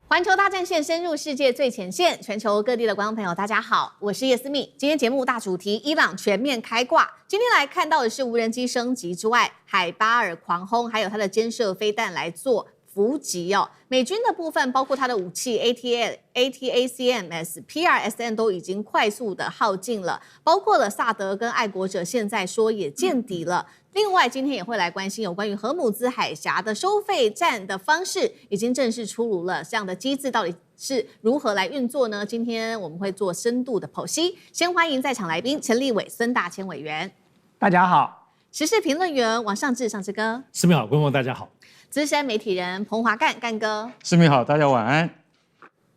环球大战线深入世界最前线，全球各地的观众朋友，大家好，我是叶思密。今天节目大主题，伊朗全面开挂。今天来看到的是无人机升级之外，海巴尔狂轰，还有它的肩射飞弹来做伏击哦。美军的部分包括它的武器 ATACMS、PRSM 都已经快速的耗尽了，包括了萨德跟爱国者，现在说也见底了。另外，今天也会来关心有关于荷姆兹海峡的收费站的方式，已经正式出炉了。这样的机制到底是如何来运作呢？今天我们会做深度的剖析。先欢迎在场来宾陈立伟、孙大千委员，大家好；时事评论员王尚志、尚志哥，思密好，观众大家好；资深媒体人彭华干、干哥，思密好，大家晚安。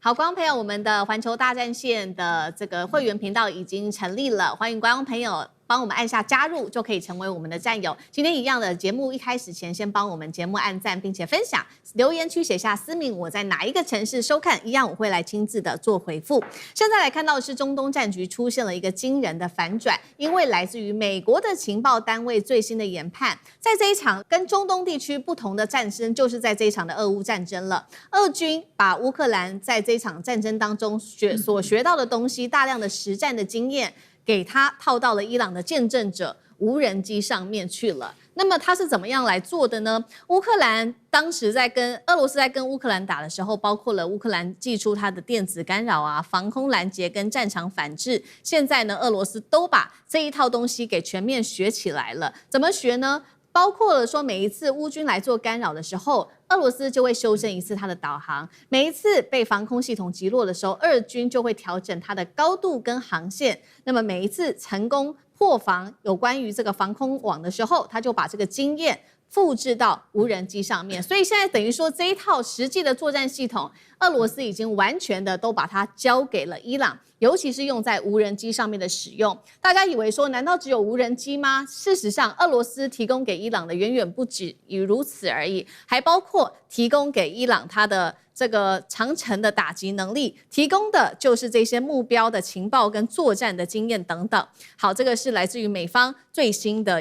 好，观众朋友，我们的环球大战线的这个会员频道已经成立了，欢迎观众朋友帮我们按下加入，就可以成为我们的战友。今天一样的节目一开始前，先帮我们节目按赞，并且分享，留言区写下思明我在哪一个城市收看，一样我会来亲自的做回复。现在来看到的是中东战局出现了一个惊人的反转，因为来自于美国的情报单位最新的研判，在这一场跟中东地区不同的战争，就是在这一场的俄乌战争了。俄军把乌克兰在这一场战争当中所学到的东西，大量的实战的经验，给他套到了伊朗的见证者无人机上面去了。那么他是怎么样来做的呢？乌克兰当时在跟俄罗斯在跟乌克兰打的时候，包括了乌克兰祭出它的电子干扰啊、防空拦截跟战场反制。现在呢，俄罗斯都把这一套东西给全面学起来了。怎么学呢？包括了说，每一次乌军来做干扰的时候，俄罗斯就会修正一次它的导航；每一次被防空系统击落的时候，俄军就会调整它的高度跟航线。那么每一次成功破防有关于这个防空网的时候，他就把这个经验复制到无人机上面。所以现在等于说这一套实际的作战系统，俄罗斯已经完全的都把它交给了伊朗，尤其是用在无人机上面的使用。大家以为说难道只有无人机吗？事实上，俄罗斯提供给伊朗的远远不止于如此而已，还包括提供给伊朗它的这个长程的打击能力，提供的就是这些目标的情报跟作战的经验等等。好，这个是来自于美方最新的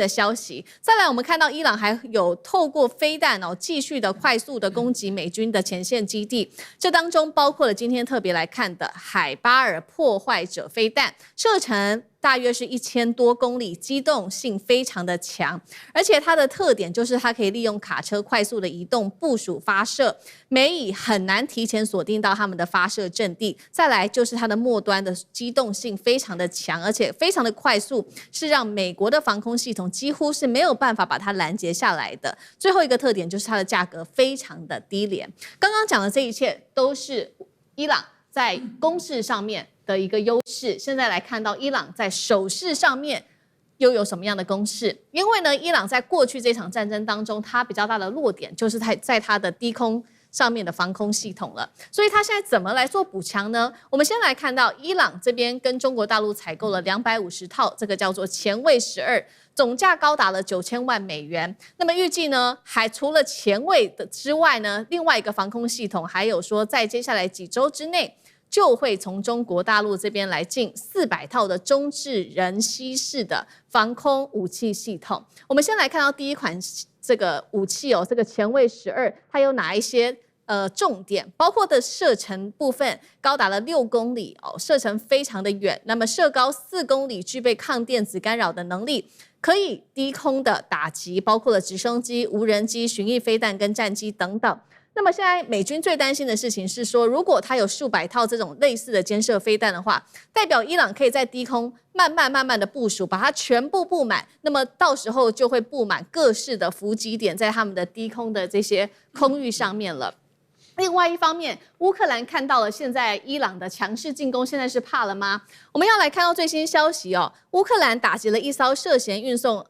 消息。再来，我们看到伊朗还有透过飞弹继续的快速的攻击美军的前线基地，这当中包括了今天特别来看的海巴尔破坏者飞弹，射程大约是1000多公里，机动性非常的强，而且它的特点就是它可以利用卡车快速的移动部署发射，美以很难提前锁定到他们的发射阵地。再来就是它的末端的机动性非常的强，而且非常的快速，是让美国的防空系统几乎是没有办法把它拦截下来的。最后一个特点就是它的价格非常的低廉。刚刚讲的这一切都是伊朗在攻势上面的一个优势。现在来看到伊朗在守势上面又有什么样的攻势？因为呢，伊朗在过去这场战争当中，它比较大的弱点就是在它的低空上面的防空系统了。所以它现在怎么来做补强呢？我们先来看到伊朗这边跟中国大陆采购了250套，这个叫做前卫12，总价高达了9000万美元。那么预计呢，还除了前卫的之外呢，另外一个防空系统还有说，在接下来几周之内，就会从中国大陆这边来进400套的中置人吸式的防空武器系统。我们先来看到第一款这个武器这个前卫12，它有哪一些重点？包括的射程部分高达了6公里射程非常的远，那么射高4公里，具备抗电子干扰的能力，可以低空的打击，包括了直升机、无人机、巡弋飞弹跟战机等等。那么现在美军最担心的事情是说，如果它有数百套这种类似的肩射飞弹的话，代表伊朗可以在低空慢慢的部署，把它全部布满，那么到时候就会布满各式的伏击点在他们的低空的这些空域上面了。另外一方面，乌克兰看到了现在伊朗的强势进攻，现在是怕了吗？我们要来看到最新消息乌克兰打击了一艘涉嫌运送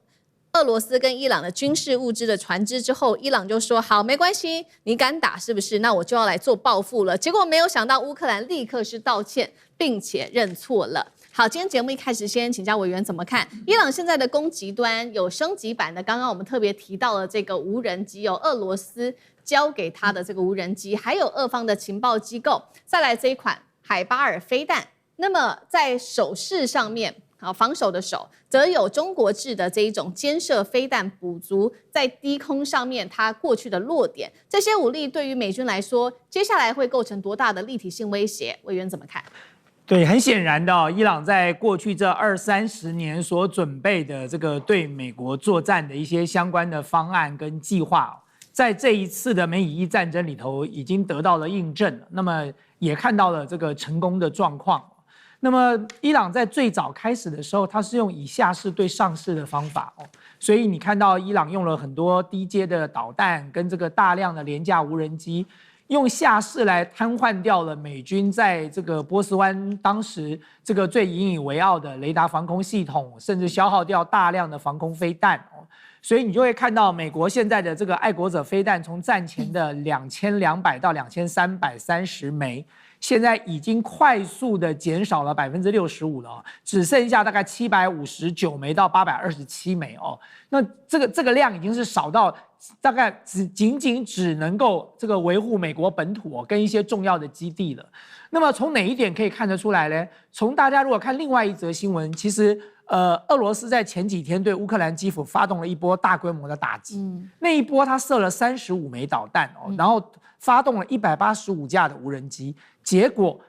俄罗斯跟伊朗的军事物资的船只之后，伊朗就说好，没关系，你敢打是不是？那我就要来做报复了。结果没有想到乌克兰立刻是道歉，并且认错了。好，今天节目一开始先请教委员怎么看伊朗现在的攻击端有升级版的，刚刚我们特别提到了这个无人机，有俄罗斯交给他的这个无人机，还有俄方的情报机构，再来这一款海巴尔飞弹。那么在手势上面防守的守，则有中国制的这一种监射飞弹，补足在低空上面它过去的弱点。这些武力对于美军来说，接下来会构成多大的立体性威胁？委员怎么看？对，很显然的，伊朗在过去这20-30年所准备的这个对美国作战的一些相关的方案跟计划，在这一次的美以伊战争里头已经得到了印证了。那么也看到了这个成功的状况。那么伊朗在最早开始的时候，它是用以下式对上式的方法所以你看到伊朗用了很多低阶的导弹跟这个大量的廉价无人机。用下式来瘫痪掉了美军在这个波斯湾当时这个最引以为傲的雷达防空系统，甚至消耗掉大量的防空飞弹所以你就会看到美国现在的这个爱国者飞弹从战前的2200到2330枚，现在已经快速的减少了65%了只剩下大概759枚到827枚那这个量已经是少到大概仅只能够这个维护美国本土跟一些重要的基地了。那么从哪一点可以看得出来呢？从大家如果看另外一则新闻，其实俄罗斯在前几天对乌克兰基辅发动了一波大规模的打击，那一波他射了35枚导弹然后发动了185架的无人机，结果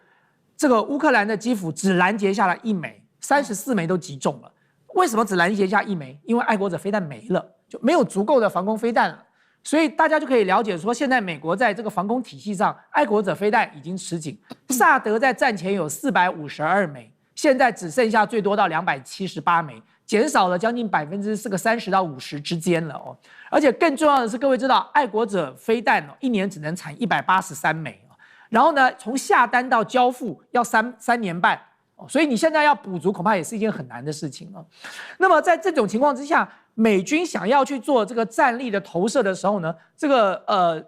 这个乌克兰的基辅只拦截下了1枚，34枚都击中了。为什么只拦截下1枚？因为爱国者飞弹没了。就没有足够的防空飞弹了，所以大家就可以了解说，现在美国在这个防空体系上，爱国者飞弹已经吃紧。萨德在战前有452枚，现在只剩下最多到278枚，减少了将近30%到50%之间了而且更重要的是，各位知道，爱国者飞弹一年只能产183枚然后呢，从下单到交付要3年半。所以你现在要补足，恐怕也是一件很难的事情那么在这种情况之下，美军想要去做这个战力的投射的时候呢，这个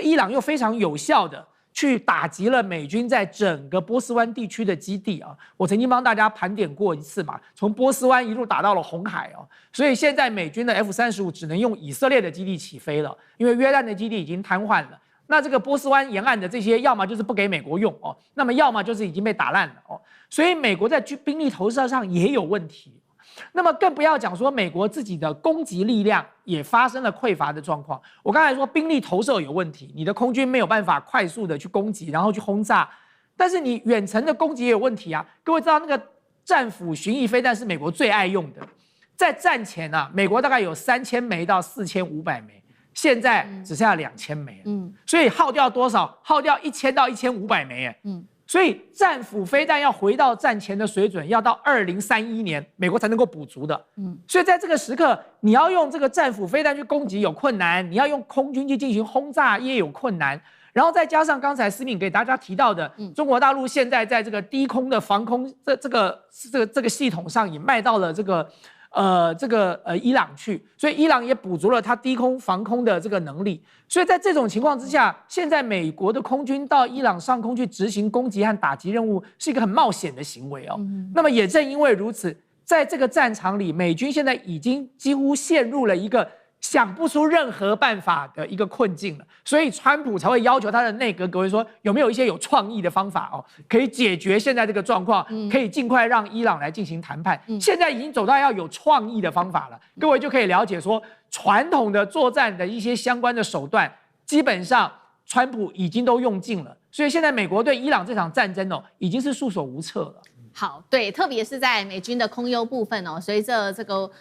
伊朗又非常有效的去打击了美军在整个波斯湾地区的基地我曾经帮大家盘点过一次嘛，从波斯湾一路打到了红海所以现在美军的 F-35只能用以色列的基地起飞了，因为约旦的基地已经瘫痪了。那这个波斯湾沿岸的这些，要么就是不给美国用那么要么就是已经被打烂了所以美国在兵力投射上也有问题。那么更不要讲说美国自己的攻击力量也发生了匮乏的状况。我刚才说兵力投射有问题，你的空军没有办法快速的去攻击，然后去轰炸，但是你远程的攻击也有问题各位知道那个战斧巡弋飞弹是美国最爱用的，在战前美国大概有3000枚到4500枚。现在只剩下2000枚所以耗掉多少？耗掉1000到1500枚所以战斧飞弹要回到战前的水准，要到2031年美国才能够补足的所以在这个时刻，你要用这个战斧飞弹去攻击有困难，你要用空军去进行轰炸也有困难，然后再加上刚才思敏给大家提到的，中国大陆现在在这个低空的防空这个系统上也卖到了伊朗去，所以伊朗也补足了它低空防空的这个能力。所以在这种情况之下，现在美国的空军到伊朗上空去执行攻击和打击任务，是一个很冒险的行为那么也正因为如此，在这个战场里，美军现在已经几乎陷入了一个想不出任何办法的一个困境了，所以川普才会要求他的内阁各位说，有没有一些有创意的方法可以解决现在这个状况，可以尽快让伊朗来进行谈判。现在已经走到要有创意的方法了，各位就可以了解说，传统的作战的一些相关的手段，基本上川普已经都用尽了，所以现在美国对伊朗这场战争已经是束手无策了。好，对，特别是在美军的空优部分随着这个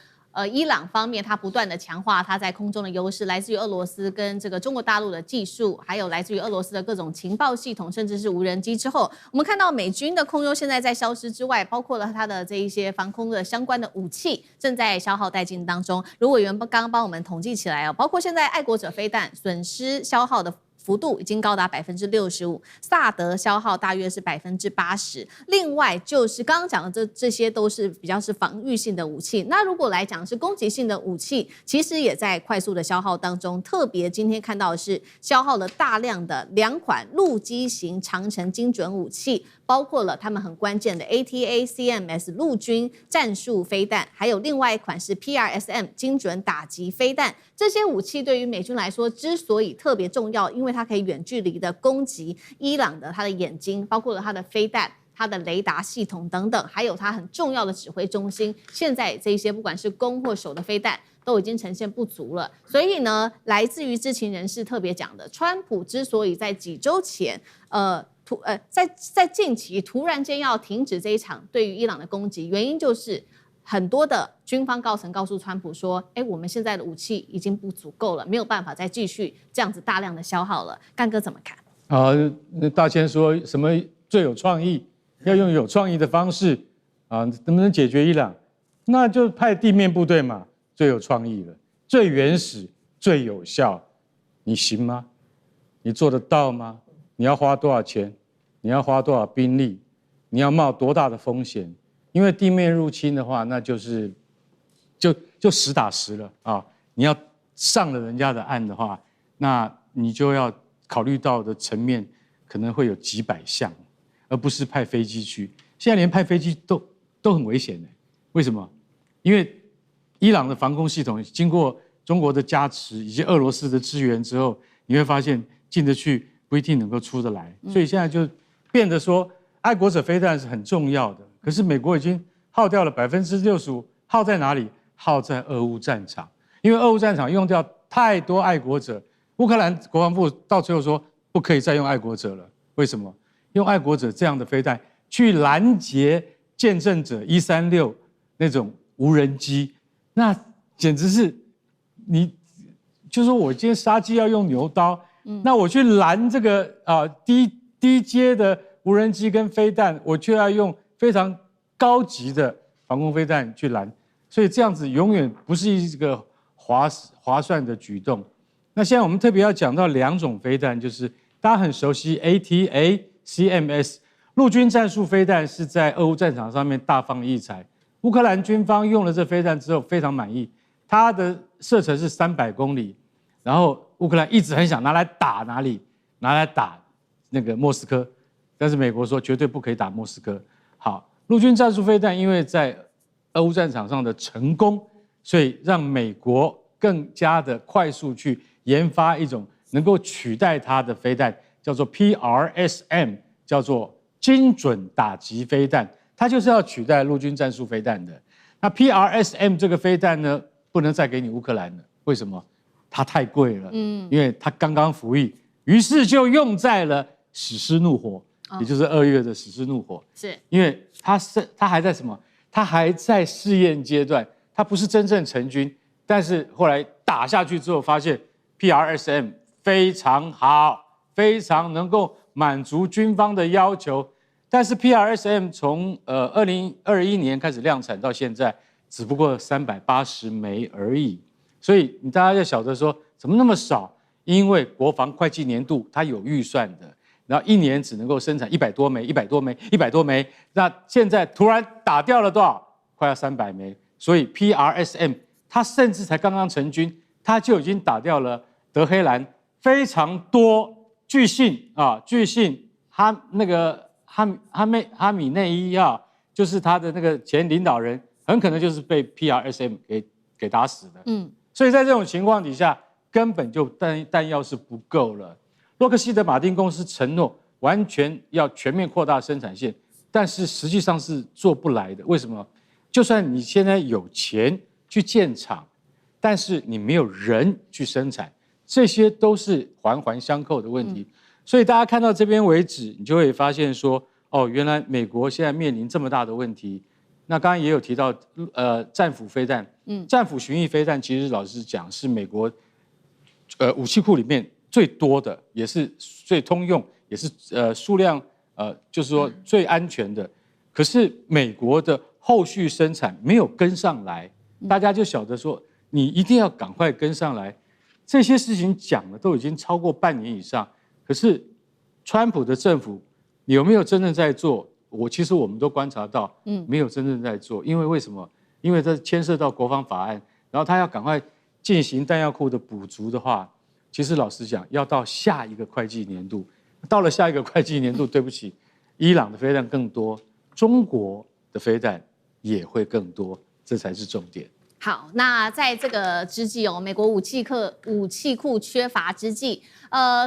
伊朗方面，它不断的强化它在空中的优势，来自于俄罗斯跟这个中国大陆的技术，还有来自于俄罗斯的各种情报系统，甚至是无人机之后，我们看到美军的空优现在在消失之外，包括了它的这一些防空的相关的武器正在消耗殆尽当中。如果有人刚刚帮我们统计起来包括现在爱国者飞弹损失消耗的幅度已经高达65%，萨德消耗大约是80%。另外就是刚刚讲的这些都是比较是防御性的武器。那如果来讲是攻击性的武器，其实也在快速的消耗当中。特别今天看到的是消耗了大量的2款陆基型长程精准武器，包括了他们很关键的 ATACMS 陆军战术飞弹，还有另外一款是 PRSM 精准打击飞弹。这些武器对于美军来说之所以特别重要，因为它可以远距离的攻击伊朗的它的眼睛，包括了它的飞弹，它的雷达系统等等，还有它很重要的指挥中心，现在这些不管是攻或守的飞弹都已经呈现不足了。所以呢，来自于知情人士特别讲的，川普之所以在几周前，在近期突然间要停止这一场对于伊朗的攻击，原因就是很多的军方高层告诉川普说，我们现在的武器已经不足够了，没有办法再继续这样子大量的消耗了。干哥怎么看？大千说什么最有创意，要用有创意的方式能不能解决伊朗？那就派地面部队嘛，最有创意了，最原始、最有效。你行吗？你做得到吗？你要花多少钱？你要花多少兵力？你要冒多大的风险？因为地面入侵的话，那就是就实打实了啊！你要上了人家的岸的话，那你就要考虑到的层面可能会有几百项，而不是派飞机去。现在连派飞机都很危险的，为什么？因为伊朗的防空系统经过中国的加持以及俄罗斯的支援之后，你会发现进得去不一定能够出得来，所以现在就变得说，爱国者飞弹是很重要的。可是美国已经耗掉了65%，耗在哪里？耗在俄乌战场，因为俄乌战场用掉太多爱国者。乌克兰国防部到最后说不可以再用爱国者了，为什么？用爱国者这样的飞弹去拦截见证者136那种无人机，那简直是你就说我今天杀鸡要用牛刀，那我去拦这个低阶的无人机跟飞弹，我却要用非常高级的防空飞弹去拦，所以这样子永远不是一个划算的举动。那现在我们特别要讲到2种飞弹，就是大家很熟悉 ATA、CMS 陆军战术飞弹，是在俄乌战场上面大放异彩。乌克兰军方用了这飞弹之后非常满意，它的射程是300公里，然后乌克兰一直很想拿来打哪里？拿来打那个莫斯科，但是美国说绝对不可以打莫斯科。好，陆军战术飞弹因为在俄乌战场上的成功，所以让美国更加的快速去研发一种能够取代它的飞弹，叫做 PRSM， 叫做精准打击飞弹，它就是要取代陆军战术飞弹的。那 PRSM 这个飞弹呢，不能再给你乌克兰了，为什么？它太贵了，因为它刚刚服役，于是就用在了史诗怒火，也就是2月的史诗怒火，是因为它还在什么？它还在试验阶段，它不是真正成军，但是后来打下去之后，发现 PRSM 非常好，非常能够满足军方的要求。但是 PRSM 从2021年开始量产到现在，只不过380枚而已。所以你大家要晓得说，怎么那么少？因为国防会计年度它有预算的，然后1年只能够生产100多枚、100多枚、100多枚。那现在突然打掉了多少？快要300枚。所以 PRSM 它甚至才刚刚成军，它就已经打掉了德黑兰非常多。据信哈米内伊就是他的那个前领导人，很可能就是被 PRSM 给打死的。所以在这种情况底下，根本就弹药是不够了。洛克希德马丁公司承诺完全要全面扩大生产线，但是实际上是做不来的。为什么？就算你现在有钱去建厂，但是你没有人去生产，这些都是环环相扣的问题。所以大家看到这边为止，你就会发现说，哦，原来美国现在面临这么大的问题。那刚刚也有提到，战斧飞弹，战斧巡弋飞弹，其实老实讲是美国，武器库里面最多的，也是最通用，也是数量就是说最安全的。可是美国的后续生产没有跟上来，大家就晓得说，你一定要赶快跟上来。这些事情讲了都已经超过半年以上，可是川普的政府有没有真正在做？其实我们都观察到，没有真正在做。因为什么？因为这牵涉到国防法案，然后他要赶快进行弹药库的补足的话，其实老实讲，要到下一个会计年度。到了下一个会计年度，对不起，伊朗的飞弹更多，中国的飞弹也会更多，这才是重点。好，那在这个之际美国武器库缺乏之际，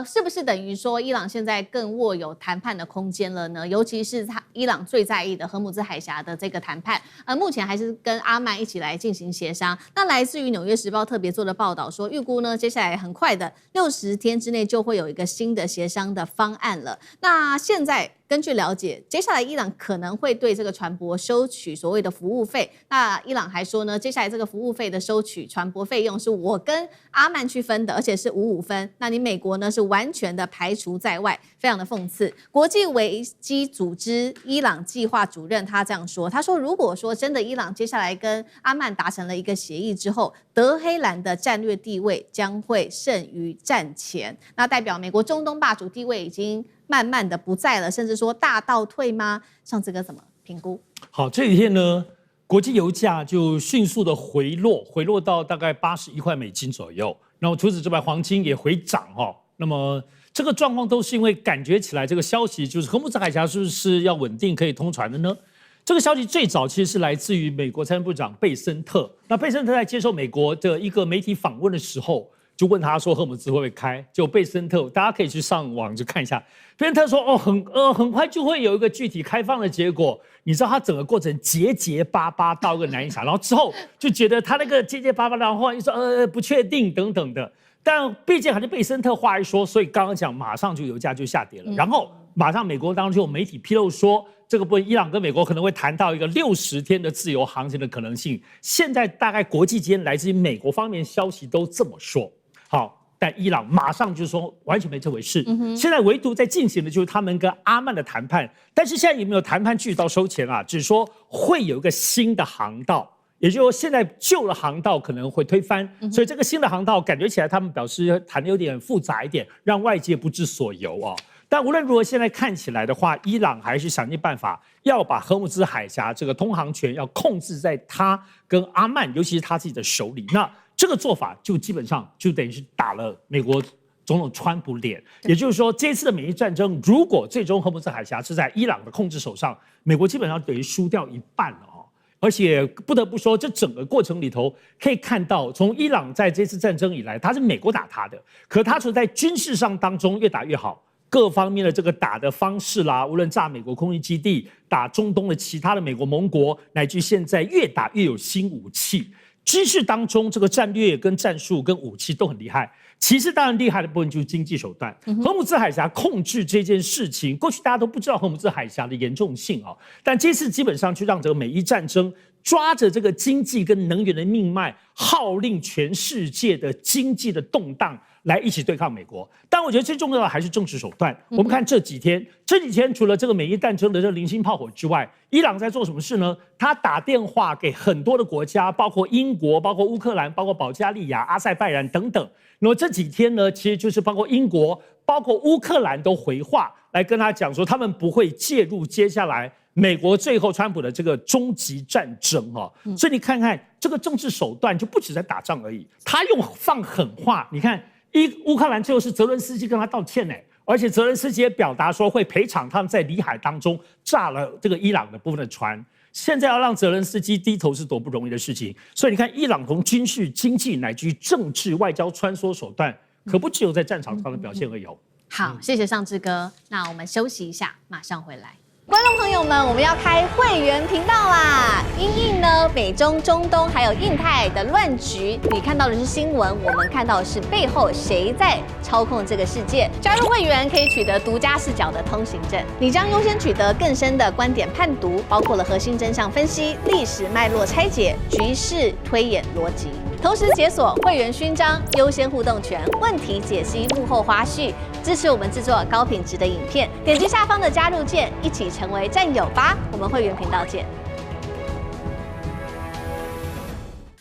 是不是等于说伊朗现在更握有谈判的空间了呢？尤其是伊朗最在意的荷姆兹海峡的这个谈判，目前还是跟阿曼一起来进行协商。那来自于《纽约时报》特别做的报道说，预估呢接下来很快的60天之内就会有一个新的协商的方案了。那现在根据了解，接下来伊朗可能会对这个船舶收取所谓的服务费。那伊朗还说呢，接下来这个服务费的收取船舶费用是我跟阿曼去分的，而且是5-5分。那你美国呢是完全的排除在外，非常的讽刺。国际危机组织伊朗计划主任他这样说，他说如果说真的伊朗接下来跟阿曼达成了一个协议之后，德黑兰的战略地位将会胜于战前，那代表美国中东霸主地位已经慢慢的不在了，甚至说大倒退吗？上次哥怎么评估？好，这几天呢，国际油价就迅速的回落到大概81块美金左右。然后除此之外，黄金也回涨哈。那么这个状况都是因为感觉起来这个消息就是荷姆兹海峡是不是要稳定可以通船的呢？这个消息最早其实是来自于美国财政部长贝森特。那贝森特在接受美国的一个媒体访问的时候，就问他说荷姆兹会不会开？就贝森特，大家可以去上网去看一下。贝森特说很快就会有一个具体开放的结果。你知道他整个过程结巴巴到一个难以想，然后之后就觉得他那个结巴巴，然后又说不确定等等的。但毕竟还是贝森特话一说，所以刚刚讲马上就油价就下跌了。然后马上美国当中就有媒体披露说，这个部分伊朗跟美国可能会谈到一个60天的自由航行的可能性。现在大概国际间来自于美国方面消息都这么说。好。但伊朗马上就说完全没这回事。现在唯独在进行的就是他们跟阿曼的谈判，但是现在有没有谈判继续到收钱啊？只是说会有一个新的航道，也就是说现在旧的航道可能会推翻，所以这个新的航道感觉起来他们表示谈的有点复杂一点，让外界不知所由啊。但无论如何，现在看起来的话，伊朗还是想尽办法要把荷姆兹海峡这个通航权要控制在他跟阿曼，尤其是他自己的手里。那这个做法就基本上就等于是打了美国总统川普脸，也就是说，这次的美伊战争，如果最终荷姆兹海峡是在伊朗的控制手上，美国基本上等于输掉一半了哦。而且不得不说，这整个过程里头可以看到，从伊朗在这次战争以来，他是美国打他的，可他在军事上当中越打越好。各方面的这个打的方式啦，无论炸美国空军基地、打中东的其他的美国盟国，乃至现在越打越有新武器。军事当中，这个战略跟战术跟武器都很厉害。其实当然厉害的部分就是经济手段。荷姆兹海峡控制这件事情，过去大家都不知道荷姆兹海峡的严重性啊，但这次基本上就让这个美伊战争抓着这个经济跟能源的命脉，号令全世界的经济的动荡来一起对抗美国。但我觉得最重要的还是政治手段。我们看这几天除了这个美伊战争的这个零星炮火之外，伊朗在做什么事呢？他打电话给很多的国家，包括英国、包括乌克兰、包括保加利亚、阿塞拜然等等。那么这几天呢，其实就是包括英国、包括乌克兰都回话来跟他讲说，他们不会介入接下来美国最后川普的这个终极战争哦。所以你看看这个政治手段就不止在打仗而已，他用放狠话。你看乌克兰最后是泽伦斯基跟他道歉呢，而且泽伦斯基也表达说会赔偿他们在里海当中炸了这个伊朗的部分的船。现在要让泽伦斯基低头是多不容易的事情，所以你看，伊朗从军事、经济乃至于政治、外交穿梭手段，可不只有在战场上的表现而已。好，谢谢尚志哥。那我们休息一下，马上回来。观众朋友们，我们要开会员频道啦！因应呢美中、中东还有印太的乱局，你看到的是新闻，我们看到的是背后谁在操控这个世界。加入会员可以取得独家视角的通行证，你将优先取得更深的观点判读，包括了核心真相分析、历史脉络拆解、局势推演逻辑。同时解锁会员勋章、优先互动权、问题解析、幕后花絮，支持我们制作高品质的影片。点击下方的加入键，一起成为战友吧！我们会员频道见。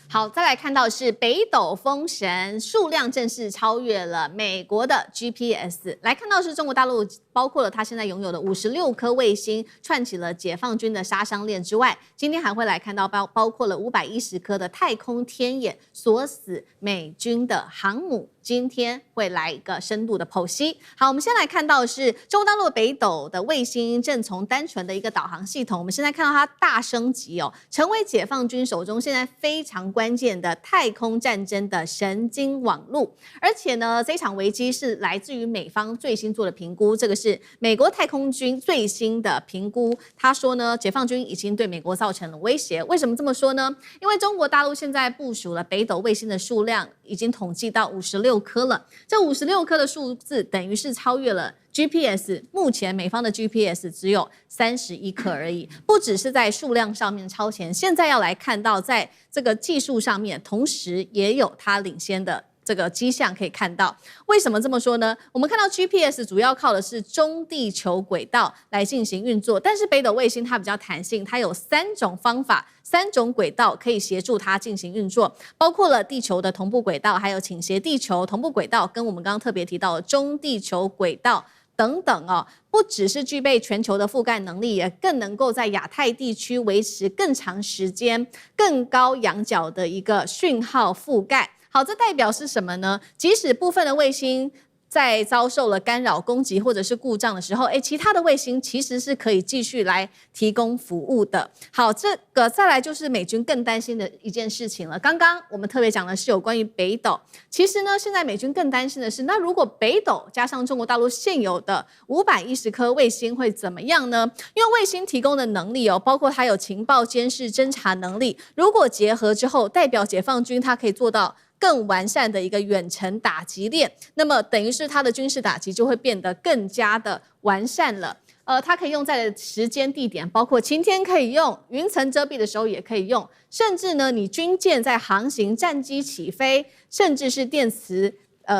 好，再来看到是北斗风神数量正式超越了美国的 GPS。来看到是中国大陆包括了它现在拥有的56颗卫星，串起了解放军的杀伤链之外，今天还会来看到包括了510颗的太空天眼，锁死美军的航母今天会来一个深度的剖析。好，我们先来看到的是中国大陆北斗的卫星正从单纯的一个导航系统，我们现在看到它大升级哦，成为解放军手中现在非常关键的太空战争的神经网路。而且呢，这场危机是来自于美方最新做的评估，这个是美国太空军最新的评估。他说呢，解放军已经对美国造成了威胁。为什么这么说呢？因为中国大陆现在部署了北斗卫星的数量已经统计到56颗了，这56颗的数字等于是超越了 GPS， 目前美方的 GPS 只有31颗而已，不只是在数量上面超前，现在要来看到在这个技术上面，同时也有它领先的这个迹象可以看到。为什么这么说呢？我们看到 GPS 主要靠的是中地球轨道来进行运作，但是北斗卫星它比较弹性，它有3种方法、3种轨道可以协助它进行运作，包括了地球的同步轨道，还有倾斜地球同步轨道，跟我们刚刚特别提到的中地球轨道等等哦，不只是具备全球的覆盖能力，也更能够在亚太地区维持更长时间、更高仰角的一个讯号覆盖。好，这代表是什么呢？即使部分的卫星在遭受了干扰、攻击或者是故障的时候，其他的卫星其实是可以继续来提供服务的。好，这个再来就是美军更担心的一件事情了。刚刚我们特别讲的是有关于北斗，其实呢，现在美军更担心的是，那如果北斗加上中国大陆现有的510颗卫星会怎么样呢？因为卫星提供的能力包括它有情报监视、侦察能力，如果结合之后，代表解放军它可以做到更完善的一个远程打击链，那么等于是它的军事打击就会变得更加的完善了。它可以用在的时间地点，包括晴天可以用，云层遮蔽的时候也可以用，甚至呢，你军舰在航行、战机起飞，甚至是电磁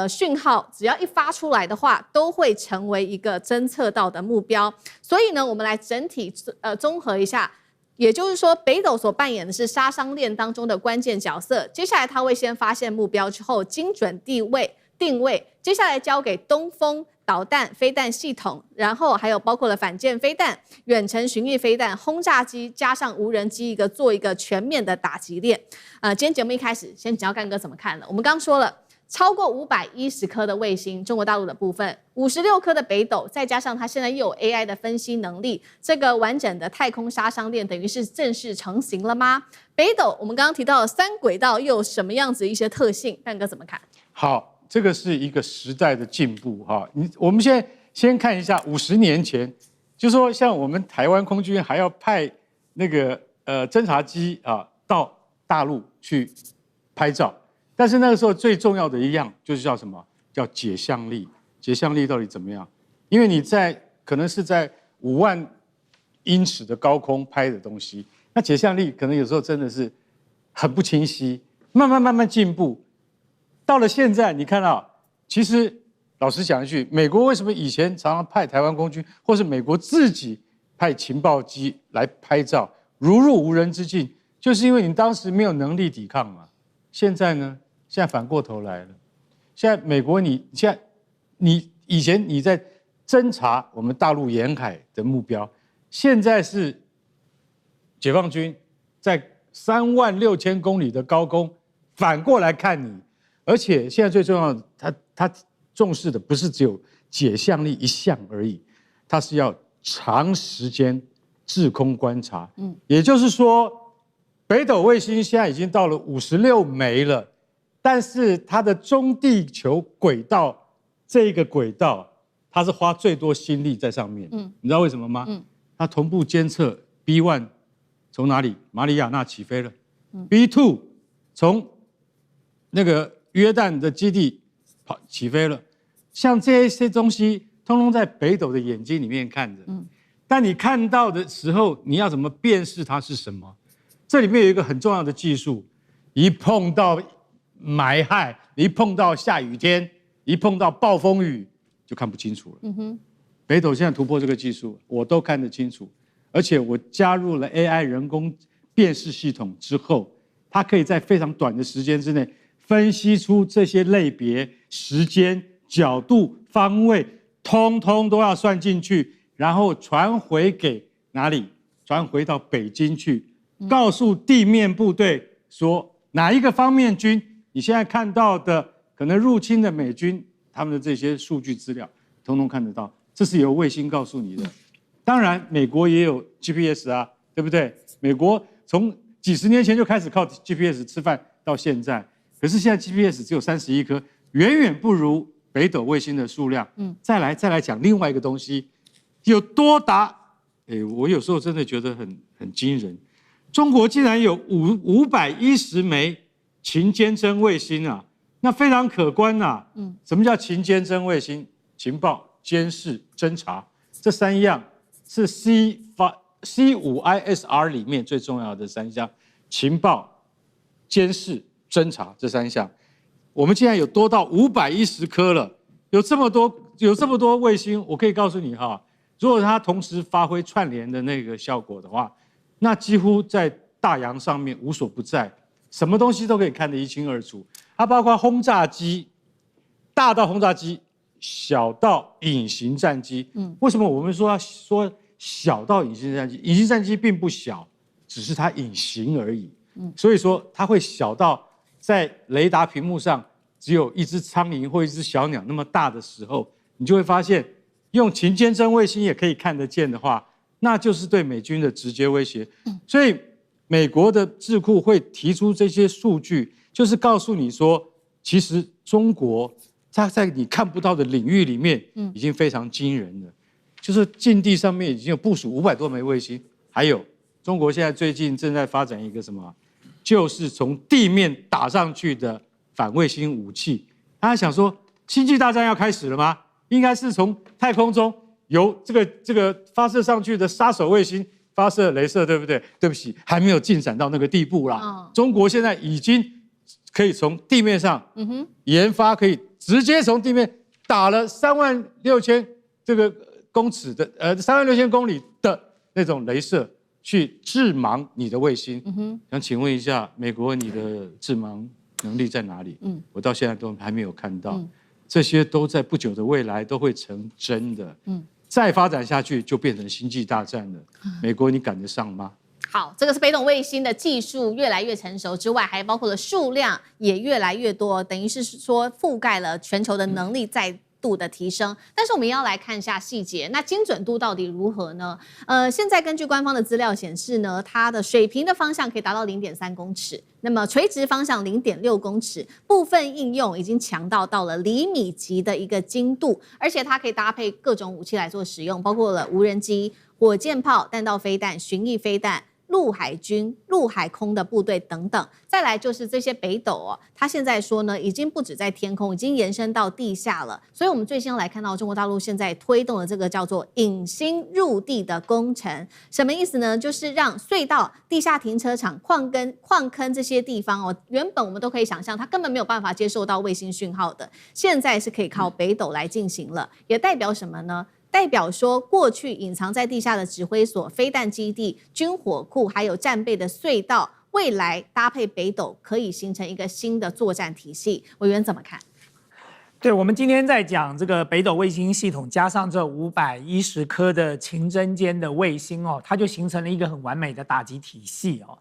讯号，只要一发出来的话，都会成为一个侦测到的目标。所以呢，我们来整体综合一下。也就是说，北斗所扮演的是杀伤链当中的关键角色。接下来，他会先发现目标之后，精准定位，接下来交给东风导弹、飞弹系统，然后还有包括了反舰飞弹、远程巡弋飞弹、轰炸机，加上无人机，做一个全面的打击链。今天节目一开始，先请教干哥怎么看了？我们刚说了。超过510颗的卫星，中国大陆的部分，56颗的北斗，再加上它现在又有 AI 的分析能力，这个完整的太空杀伤链等于是正式成型了吗？北斗，我们刚刚提到的3轨道又有什么样子一些特性？干哥怎么看？好，这个是一个时代的进步哈。我们现在先看一下50年前，就说像我们台湾空军还要派那个侦察机到大陆去拍照。但是那个时候最重要的一样就是叫什么？叫解像力。解像力到底怎么样？因为你可能是在5万英尺的高空拍的东西，那解像力可能有时候真的是很不清晰。慢慢进步，到了现在，你看到，其实老实讲一句，美国为什么以前常常派台湾空军，或是美国自己派情报机来拍照，如入无人之境，就是因为你当时没有能力抵抗嘛。现在呢？现在反过头来了。现在美国你以前你在侦查我们大陆沿海的目标，现在是解放军在36000公里的高空反过来看你，而且现在最重要的，他重视的不是只有解像力一项而已，他是要长时间滞空观察。也就是说，北斗卫星现在已经到了56枚了。但是它的中地球轨道这个轨道，它是花最多心力在上面。你知道为什么吗？它同步监测 B1 从哪里？马里亚纳起飞了。B2 从那个约旦的基地起飞了。像这些东西，通通在北斗的眼睛里面看着。但你看到的时候，你要怎么辨识它是什么？这里面有一个很重要的技术，一碰到霾害，一碰到下雨天，一碰到暴风雨，就看不清楚了。北斗现在突破这个技术，我都看得清楚，而且我加入了 AI 人工辨识系统之后，它可以在非常短的时间之内分析出这些类别、时间、角度、方位，通通都要算进去，然后传回给哪里？传回到北京去，告诉地面部队说哪一个方面军。你现在看到的可可能入侵的美军他们的这些数据资料，统统看得到，这是由卫星告诉你的。当然，美国也有 GPS 啊，对不对？美国从几十年前就开始靠 GPS 吃饭到现在，可是现在 GPS 只有31颗，远远不如北斗卫星的数量。再来讲另外一个东西，有多达，我有时候真的觉得很惊人，中国竟然有510枚勤监侦卫星啊，那非常可观啊。什么叫勤监侦卫星？情报、监视、侦查，这3样是 C5ISR 里面最重要的3项：情报、监视、侦查这3项。我们现在有多到510颗了，有这么多卫星，我可以告诉你哈，如果它同时发挥串联的那个效果的话，那几乎在大洋上面无所不在，什么东西都可以看得一清二楚。它包括轰炸机，大到轰炸机，小到隐形战机。为什么我们说小到隐形战机？隐形战机并不小，只是它隐形而已。所以说它会小到在雷达屏幕上只有一只苍蝇或一只小鸟那么大的时候，你就会发现，用勤监侦卫星也可以看得见的话，那就是对美军的直接威胁。所以美国的智库会提出这些数据，就是告诉你说，其实中国它在你看不到的领域里面已经非常惊人了。就是近地上面已经有部署500多枚卫星，还有中国现在最近正在发展一个什么，就是从地面打上去的反卫星武器。他想说，星际大战要开始了吗？应该是从太空中由这个发射上去的杀手卫星发射雷射，对不对？对不起，还没有进展到那个地步啦。中国现在已经可以从地面上研发，可以直接从地面打了36000公尺的36000公里的那种雷射去致盲你的卫星。想请问一下，美国你的致盲能力在哪里？我到现在都还没有看到。这些都在不久的未来都会成真的。再发展下去就变成星际大战了。美国你赶得上吗？好，这个是北斗卫星的技术越来越成熟之外，还包括了数量也越来越多，等于是说覆盖了全球的能力再度的提升。但是我们要来看一下细节，那精准度到底如何呢？现在根据官方的资料显示呢，它的水平的方向可以达到0.3公尺，那么垂直方向0.6公尺，部分应用已经强到了厘米级的一个精度，而且它可以搭配各种武器来做使用，包括了无人机、火箭炮、弹道飞弹、巡弋飞弹、陆海军、陆海空的部队等等。再来就是这些北斗哦，它现在说呢，已经不止在天空，已经延伸到地下了。所以我们最先来看到中国大陆现在推动的这个叫做隐星入地的工程，什么意思呢？就是让隧道、地下停车场、矿坑这些地方哦，原本我们都可以想象它根本没有办法接受到卫星讯号的，现在是可以靠北斗来进行了。也代表什么呢？代表说，过去隐藏在地下的指挥所、飞弹基地、军火库，还有战备的隧道，未来搭配北斗，可以形成一个新的作战体系。委员怎么看？对，我们今天在讲这个北斗卫星系统，加上这510颗的勤侦监的卫星哦，它就形成了一个很完美的打击体系哦。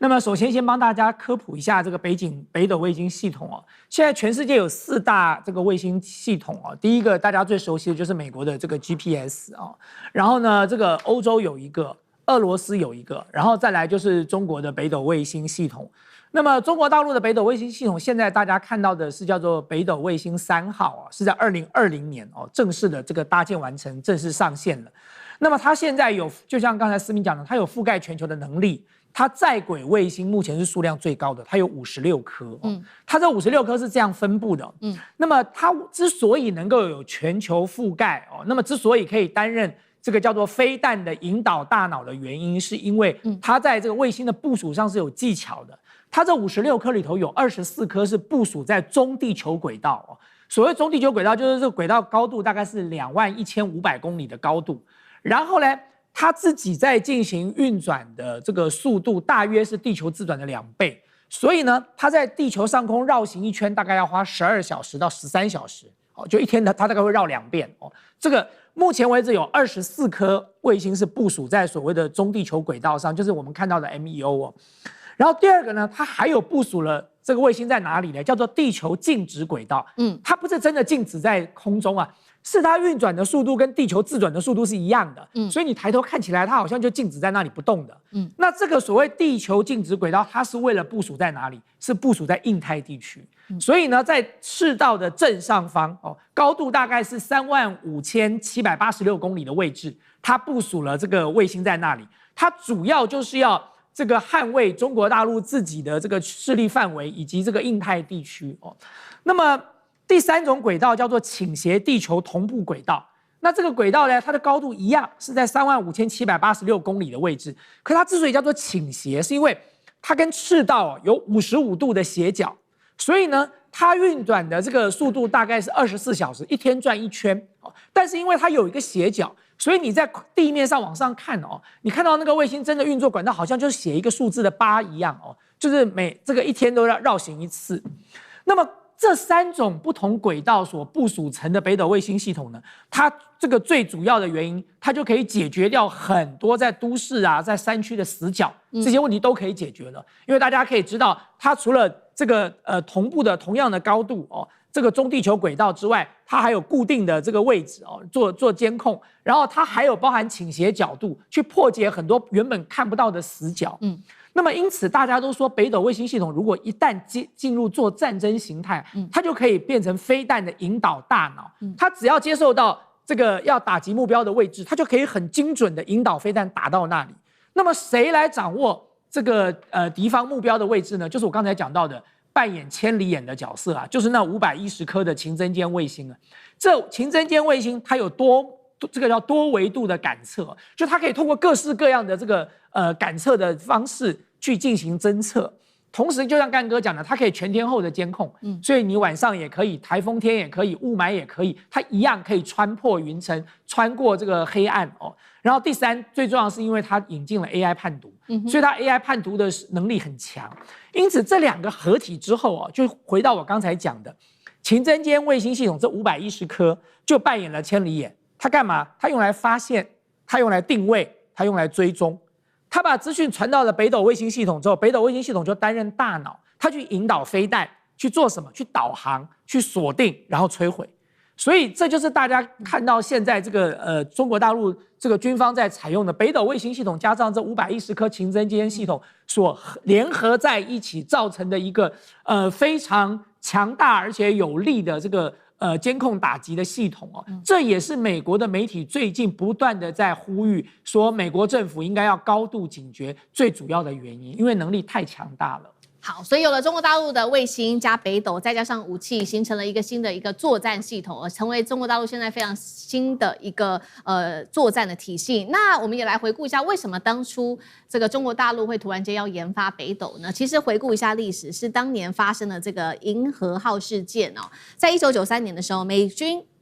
那么首先帮大家科普一下这个北斗卫星系统哦。现在全世界有4大这个卫星系统哦。第一个大家最熟悉的就是美国的这个 GPS 哦，然后呢这个欧洲有一个，俄罗斯有一个，然后再来就是中国的北斗卫星系统。那么中国大陆的北斗卫星系统，现在大家看到的是叫做北斗卫星3号是在2020年正式的这个搭建完成，正式上线了。那么它现在有，就像刚才思明讲的，它有覆盖全球的能力。它在轨卫星目前是数量最高的，它有56颗。它这56颗是这样分布的。那么它之所以能够有全球覆盖那么之所以可以担任这个叫做飞弹的引导大脑的原因，是因为它在这个卫星的部署上是有技巧的。它这56颗里头有24颗是部署在中地球轨道。所谓中地球轨道，就是这个轨道高度大概是21500公里的高度，然后呢，它自己在进行运转的这个速度大约是地球自转的2倍，所以呢，它在地球上空绕行一圈大概要花12小时到13小时，就一天它大概会绕2遍。这个目前为止有24颗卫星是部署在所谓的中地球轨道上，就是我们看到的 MEO。然后第二个呢，它还有部署了这个卫星在哪里呢？叫做地球静止轨道。它不是真的静止在空中啊，是它运转的速度跟地球自转的速度是一样的。所以你抬头看起来，它好像就静止在那里不动的。那这个所谓地球静止轨道，它是为了部署在哪里？是部署在印太地区。所以呢，在赤道的正上方高度大概是35786公里的位置，它部署了这个卫星在那里。它主要就是要这个捍卫中国大陆自己的这个势力范围以及这个印太地区。那么第3种轨道叫做倾斜地球同步轨道。那这个轨道呢，它的高度一样是在35786公里的位置，可它之所以叫做倾斜，是因为它跟赤道有55度的斜角，所以呢，它运转的这个速度大概是24小时，一天转一圈。但是因为它有一个斜角，所以你在地面上往上看你看到那个卫星真的运作管道好像就是写一个数字的8一样就是这个一天都要绕行一次。那么这3种不同轨道所部署成的北斗卫星系统呢，它这个最主要的原因，它就可以解决掉很多在都市啊、在山区的死角，这些问题都可以解决了。因为大家可以知道，它除了这个同步的同样的高度这个中地球轨道之外，它还有固定的这个位置做监控，然后它还有包含倾斜角度，去破解很多原本看不到的死角。那么因此大家都说北斗卫星系统如果一旦进入做战争形态，它就可以变成飞弹的引导大脑。它只要接受到这个要打击目标的位置，它就可以很精准的引导飞弹打到那里。那么谁来掌握这个敌方目标的位置呢？就是我刚才讲到的扮演千里眼的角色啊，就是那510颗的勤增间卫星啊。这勤增间卫星它有这个叫多维度的感测，就它可以通过各式各样的这个感测的方式去进行侦测。同时，就像干哥讲的，它可以全天候的监控，所以你晚上也可以，台风天也可以，雾霾也可以，它一样可以穿破云层，穿过这个黑暗然后第3，最重要的是因为它引进了 AI 判读，所以它 AI 判读的能力很强。因此，这2个合体之后就回到我刚才讲的勤增间卫星系统，这510颗就扮演了千里眼。它干嘛？它用来发现，它用来定位，它用来追踪。它把资讯传到了北斗卫星系统之后，北斗卫星系统就担任大脑，它去引导飞弹去做什么？去导航、去锁定，然后摧毁。所以这就是大家看到现在这个中国大陆这个军方在采用的北斗卫星系统，加上这510颗勤增间系统所联合在一起造成的一个非常强大而且有力的这个监控打击的系统这也是美国的媒体最近不断的在呼吁说，美国政府应该要高度警觉最主要的原因，因为能力太强大了。好，所以有了中国大陆的卫星加北斗，再加上武器，形成了一个新的一个作战系统，成为中国大陆现在非常新的一个作战的体系。那我们也来回顾一下，为什么当初这个中国大陆会突然间要研发北斗呢？其实回顾一下历史，是当年发生的这个银河号事件在1993年的时候，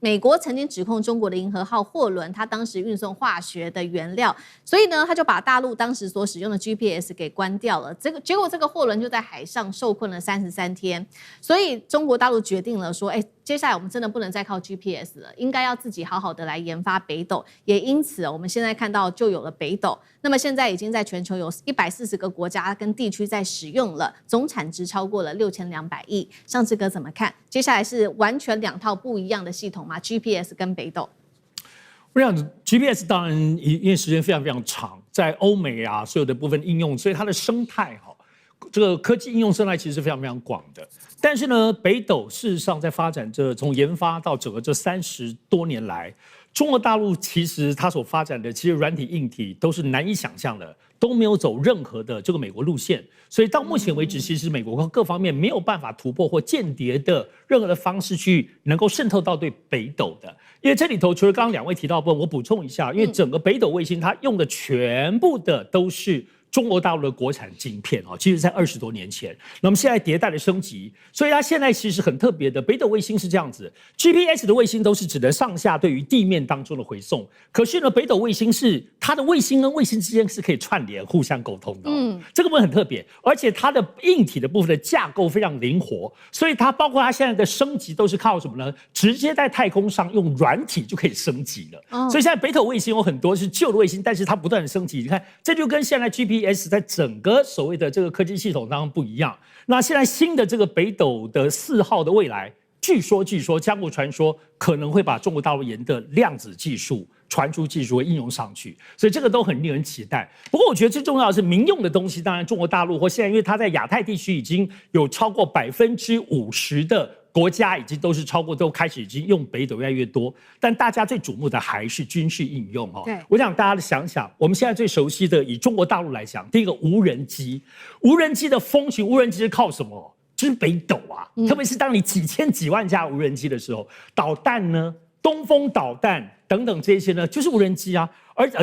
美国曾经指控中国的银河号货轮，它当时运送化学的原料，所以呢，他就把大陆当时所使用的 GPS 给关掉了。结果这个货轮就在海上受困了33天，所以中国大陆决定了说，接下来我们真的不能再靠 GPS 了，应该要自己好好的来研发北斗。也因此，我们现在看到就有了北斗。那么现在已经在全球有140个国家跟地区在使用了，总产值超过了6200亿。上次哥怎么看？接下来是完全2套不一样的系统吗 ？GPS 跟北斗？我想 GPS 当然因为时间非常非常长，在欧美啊所有的部分应用，所以它的生态这个科技应用生态其实是非常非常广的。但是呢，北斗事实上在发展从研发到整个这30多年来，中国大陆其实它所发展的其实软体硬体都是难以想象的，都没有走任何的这个美国路线，所以到目前为止，其实美国各方面没有办法突破或间谍的任何的方式去能够渗透到对北斗的。因为这里头除了刚刚2位提到的部分，我补充一下，因为整个北斗卫星它用的全部的都是中国大陆的国产晶片其实在20多年前，那么现在迭代的升级，所以它现在其实很特别的。北斗卫星是这样子 ，GPS 的卫星都是只能上下对于地面当中的回送，可是呢，北斗卫星是它的卫星跟卫星之间是可以串联、互相沟通的这个部分很特别，而且它的硬体的部分的架构非常灵活，所以它包括它现在的升级都是靠什么呢？直接在太空上用软体就可以升级了。所以现在北斗卫星有很多是旧的卫星，但是它不断的升级。你看，这就跟现在 GPS GPS 在整个所谓的这个科技系统当中不一样。那现在新的这个北斗的4号的未来，据说江湖传说可能会把中国大陆研的量子技术、传输技术会应用上去，所以这个都很令人期待。不过我觉得最重要的是民用的东西，当然中国大陆或现在因为它在亚太地区已经有超过50%的国家已经都开始已经用北斗越来越多，但大家最瞩目的还是军事应用哦。我想大家想想，我们现在最熟悉的以中国大陆来讲，第一个无人机的风行，无人机是靠什么？就是北斗啊，特别是当你几千几万架无人机的时候，导弹呢，东风导弹等等这些呢，就是无人机啊，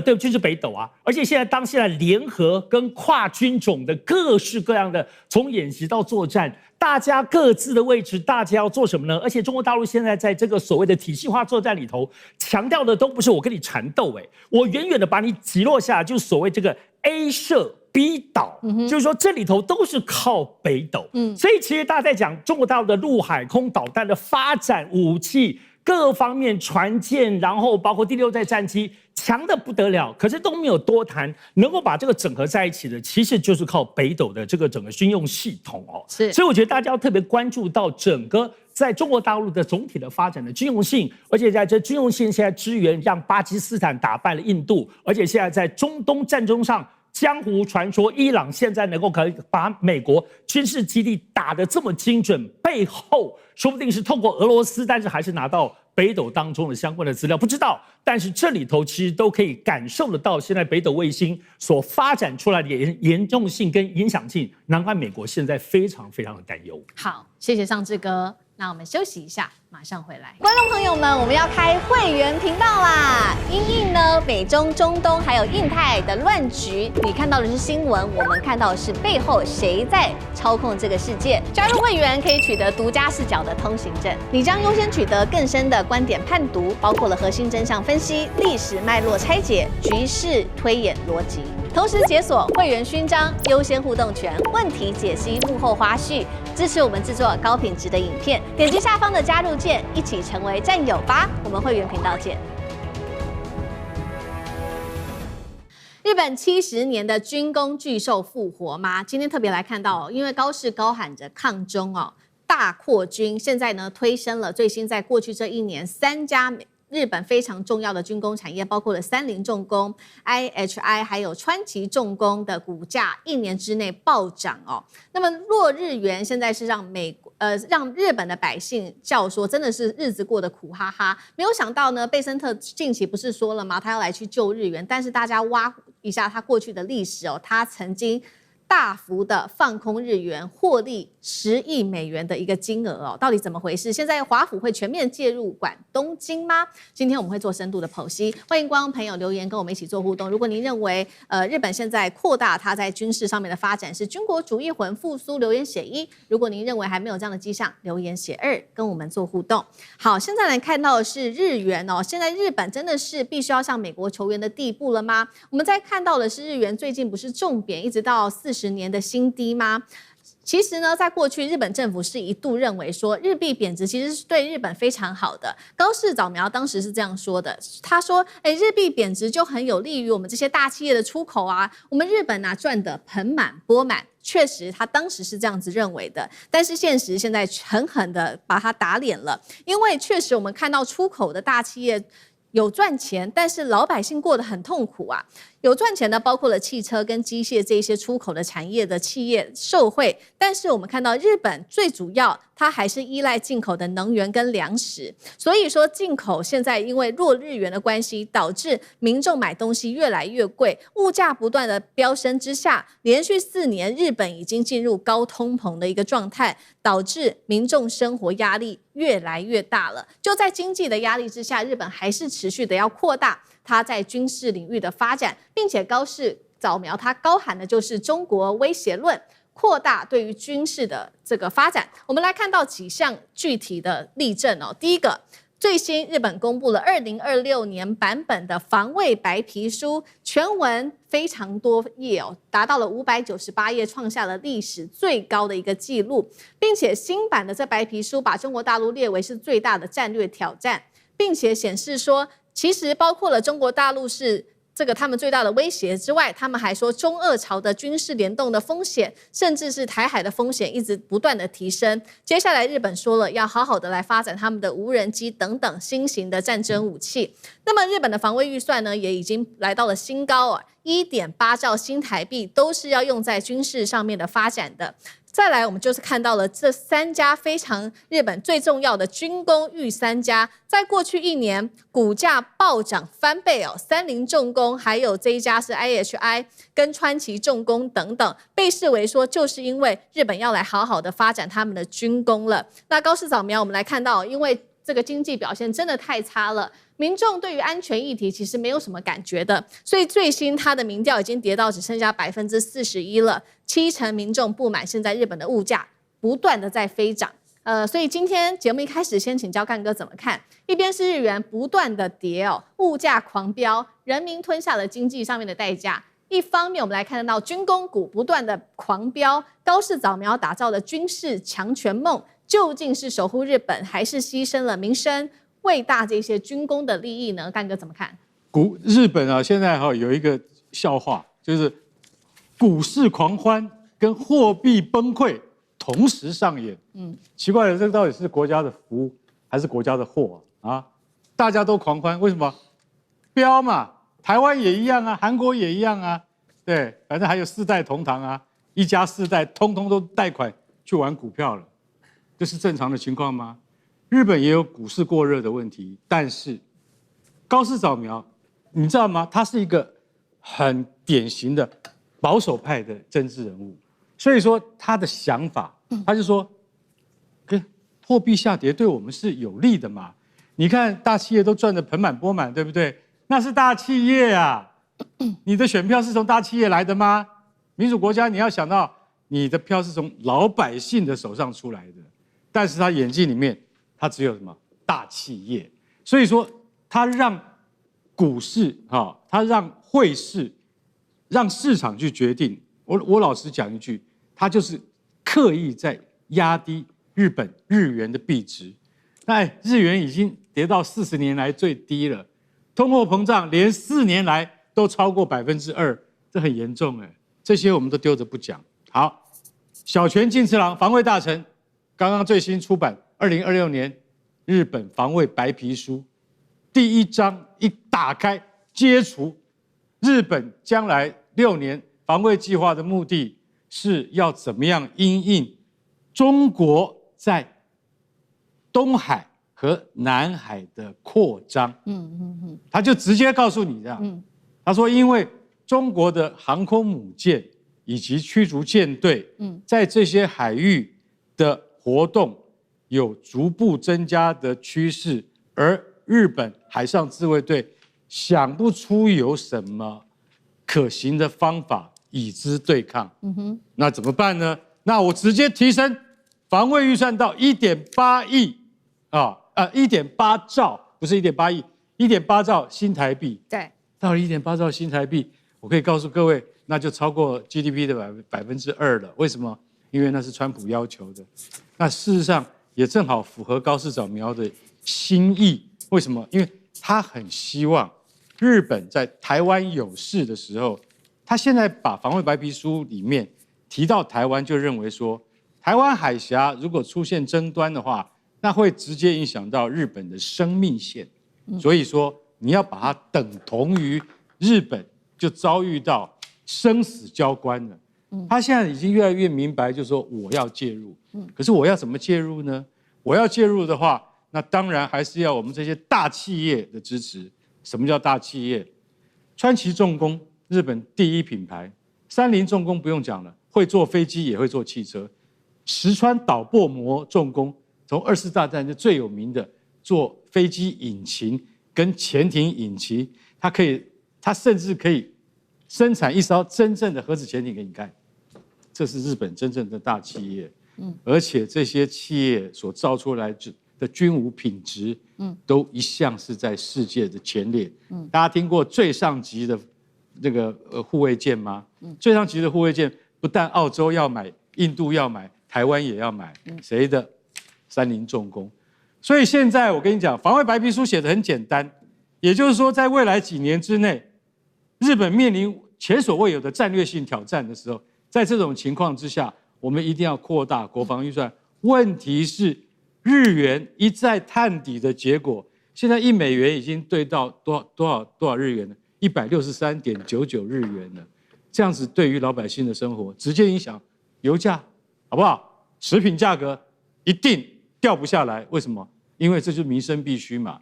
对，就是北斗啊。而且现在联合跟跨军种的各式各样的，从演习到作战，大家各自的位置，大家要做什么呢？而且中国大陆现在在这个所谓的体系化作战里头，强调的都不是我跟你缠斗，我远远的把你击落下来，就是所谓这个 A 射B 导，就是说这里头都是靠北斗。所以其实大家在讲中国大陆的陆海空导弹的发展，武器各方面船舰，然后包括第6代战机，强的不得了，可是都没有多谈，能够把这个整合在一起的，其实就是靠北斗的这个整个军用系统哦。所以我觉得大家要特别关注到整个在中国大陆的总体的发展的军用性，而且在这军用性现在支援让巴基斯坦打败了印度，而且现在在中东战争上，江湖传说伊朗现在能够可以把美国军事基地打得这么精准，背后说不定是透过俄罗斯，但是还是拿到北斗当中的相关的资料，不知道。但是这里头其实都可以感受得到，现在北斗卫星所发展出来的严重性跟影响性，难怪美国现在非常非常的担忧。好，谢谢尚志哥。那我们休息一下，马上回来。观众朋友们，我们要开会员频道啦！因应呢美中、中东还有印太的乱局，你看到的是新闻，我们看到的是背后谁在操控这个世界。加入会员可以取得独家视角的通行证，你将优先取得更深的观点判读，包括了核心真相分析、历史脉络拆解、局势推演逻辑。同时解锁会员勋章、优先互动权、问题解析、幕后花絮，支持我们制作高品质的影片。点击下方的加入键，一起成为战友吧！我们会员频道见。日本70年的军工巨兽复活吗？今天特别来看到，因为高市高喊着抗中大扩军，现在呢推升了最新在过去这1年3家日本非常重要的军工产业，包括了三菱重工、IHI 还有川崎重工的股价1年之内暴涨哦。那么弱日元现在是让日本的百姓叫说，真的是日子过得苦哈哈。没有想到呢，贝森特近期不是说了吗？他要来去救日元，但是大家挖一下他过去的历史哦，他曾经大幅的放空日元，获利10亿美元的一个金额哦，到底怎么回事？现在华府会全面介入管东京吗？今天我们会做深度的剖析，欢迎观众朋友留言跟我们一起做互动。如果您认为日本现在扩大它在军事上面的发展是军国主义混复苏，留言写1；如果您认为还没有这样的迹象，留言写2，跟我们做互动。好，现在来看到的是日元哦，现在日本真的是必须要向美国求援的地步了吗？我们在看到的是日元最近不是重贬一直到40年的新低吗？其实呢，在过去日本政府是一度认为说日币贬值其实是对日本非常好的。高市早苗当时是这样说的，他说：“日币贬值就很有利于我们这些大企业的出口啊，我们日本赚得盆满钵满。”确实，他当时是这样子认为的，但是现实现在狠狠的把他打脸了，因为确实我们看到出口的大企业有赚钱，但是老百姓过得很痛苦啊。有赚钱的包括了汽车跟机械这些出口的产业的企业受惠，但是我们看到日本最主要它还是依赖进口的能源跟粮食，所以说进口现在因为弱日元的关系，导致民众买东西越来越贵，物价不断的飙升之下，连续4年日本已经进入高通膨的一个状态，导致民众生活压力越来越大了。就在经济的压力之下，日本还是持续的要扩大它在军事领域的发展，并且高市早苗他高喊的就是中国威胁论，扩大对于军事的这个发展。我们来看到几项具体的例证哦。第一个，最新日本公布了2026年版本的防卫白皮书，全文非常多页哦，达到了598页，创下了历史最高的一个记录，并且新版的这白皮书把中国大陆列为是最大的战略挑战，并且显示说其实包括了中国大陆是这个他们最大的威胁之外，他们还说中俄朝的军事联动的风险，甚至是台海的风险一直不断的提升。接下来日本说了要好好的来发展他们的无人机等等新型的战争武器。那么日本的防卫预算呢，也已经来到了新高啊，1.8兆新台币都是要用在军事上面的发展的。再来，我们就是看到了这3家非常日本最重要的军工御三家，在过去1年股价暴涨翻倍哦。三菱重工，还有这一家是 IHI 跟川崎重工等等，被视为说就是因为日本要来好好的发展他们的军工了。那高市早苗，我们来看到，因为这个经济表现真的太差了，民众对于安全议题其实没有什么感觉的，所以最新他的民调已经跌到只剩下41%了，70%民众不满现在日本的物价不断的在飞涨。所以今天节目一开始先请教干哥怎么看？一边是日元不断的跌哦，物价狂飙，人民吞下了经济上面的代价；一方面我们来看得到军工股不断的狂飙，高市早苗打造的军事强权梦，究竟是守护日本，还是牺牲了民生？为大这些军工的利益呢？干哥怎么看？日本啊，现在有一个笑话，就是股市狂欢跟货币崩溃同时上演。奇怪了，这个到底是国家的福还是国家的祸啊？大家都狂欢，为什么？飙嘛，台湾也一样啊，韩国也一样啊，对，反正还有4代同堂啊，一家4代通通都贷款去玩股票了，这是正常的情况吗？日本也有股市过热的问题，但是高市早苗，你知道吗？他是一个很典型的保守派的政治人物，所以说他的想法，他就说，跟货币下跌对我们是有利的嘛。你看大企业都赚得盆满钵满，对不对？那是大企业啊，你的选票是从大企业来的吗？民主国家你要想到，你的票是从老百姓的手上出来的，但是他眼睛里面。它只有什么大企业，所以说它让股市它让汇市，让市场去决定。我老实讲一句，它就是刻意在压低日元的币值。那日元已经跌到40年来最低了，通货膨胀连4年来都超过2%，这很严重哎。这些我们都丢着不讲。好，小泉进次郎防卫大臣刚刚最新出版。2026年日本防卫白皮书第1章一打开，揭除日本将来6年防卫计划的目的是要怎么样因应中国在东海和南海的扩张。他就直接告诉你这样，他说因为中国的航空母舰以及驱逐舰队在这些海域的活动有逐步增加的趋势，而日本海上自卫队想不出有什么可行的方法以之对抗。那怎么办呢？那我直接提升防卫预算到1.8亿1.8兆，不是1.8亿，1.8兆新台币。对，到了1.8兆新台币，我可以告诉各位，那就超过 GDP 的2%了。为什么？因为那是川普要求的。那事实上。也正好符合高市早苗的心意。为什么？因为他很希望日本在台湾有事的时候，他现在把防卫白皮书里面提到台湾，就认为说，台湾海峡如果出现争端的话，那会直接影响到日本的生命线。所以说，你要把它等同于日本就遭遇到生死交关了。他现在已经越来越明白，就是说我要介入。可是我要怎么介入呢？我要介入的话，那当然还是要我们这些大企业的支持。什么叫大企业？川崎重工，日本第1品牌；三菱重工不用讲了，会做飞机也会做汽车；石川岛薄膜重工，从2次大战就最有名的做飞机引擎跟潜艇引擎，它甚至可以生产一艘真正的核子潜艇给你看。这是日本真正的大企业，而且这些企业所造出来的军武品质，都一向是在世界的前列。大家听过最上级的这个护卫舰吗？最上级的护卫舰不但澳洲要买，印度要买，台湾也要买，谁的？三菱重工。所以现在我跟你讲，防卫白皮书写得很简单，也就是说，在未来几年之内，日本面临前所未有的战略性挑战的时候，在这种情况之下，我们一定要扩大国防预算。问题是日元一再探底的结果，现在$1已经兑到多少日元了？163.99日元了。这样子对于老百姓的生活直接影响油价，好不好？食品价格一定掉不下来。为什么？因为这就是民生必须嘛。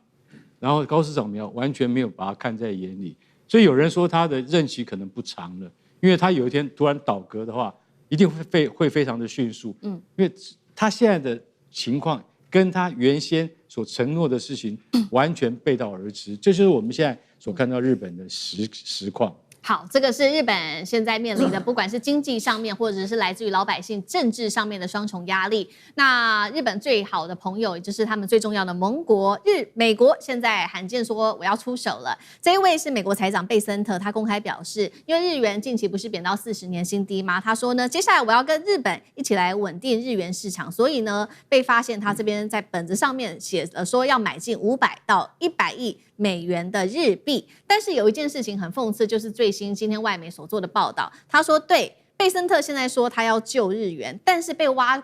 然后高市早苗完全没有把它看在眼里，所以有人说他的任期可能不长了，因为他有一天突然倒戈的话，一定会非常的迅速。因为他现在的情况跟他原先所承诺的事情完全背道而驰，这就是我们现在所看到日本的实况。好，这个是日本现在面临的，不管是经济上面，或者是来自于老百姓政治上面的双重压力。那日本最好的朋友，也就是他们最重要的盟国美国，现在罕见说我要出手了。这一位是美国财长贝森特，他公开表示，因为日元近期不是贬到40年新低吗？他说呢，接下来我要跟日本一起来稳定日元市场，所以呢，被发现他这边在本子上面写了说要买进500到100亿美元的日币。但是有一件事情很讽刺，就是最新今天外媒所做的报道，他说对贝森特现在说他要救日元，但是被挖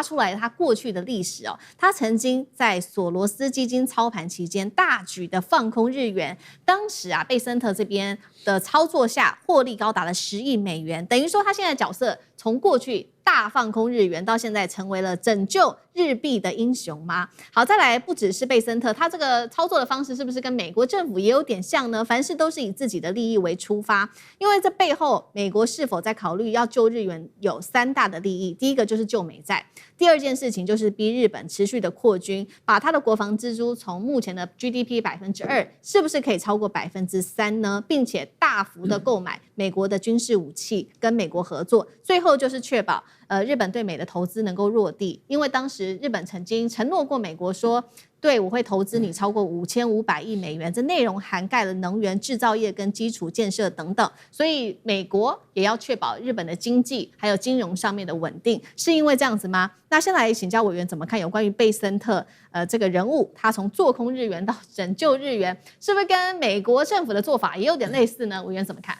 出来他过去的历史哦，他曾经在索罗斯基金操盘期间大举的放空日元，当时啊贝森特这边的操作下获利高达了10亿美元，等于说他现在的角色从过去大放空日元到现在成为了拯救日币的英雄吗？好，再来不只是贝森特，他这个操作的方式是不是跟美国政府也有点像呢？凡事都是以自己的利益为出发，因为这背后美国是否在考虑要救日元有3大的利益，第一个就是救美债，第二件事情就是逼日本持续的扩军，把他的国防支出从目前的 GDP 2%，是不是可以超过3%呢？并且大幅的购买美国的军事武器，跟美国合作，最后就是确保日本对美的投资能够落地，因为当时日本曾经承诺过美国说，对我会投资你超过5500亿美元，这内容涵盖了能源制造业跟基础建设等等，所以美国也要确保日本的经济还有金融上面的稳定，是因为这样子吗？那先来请教委员怎么看有关于贝森特这个人物，他从做空日元到拯救日元，是不是跟美国政府的做法也有点类似呢？委员怎么看？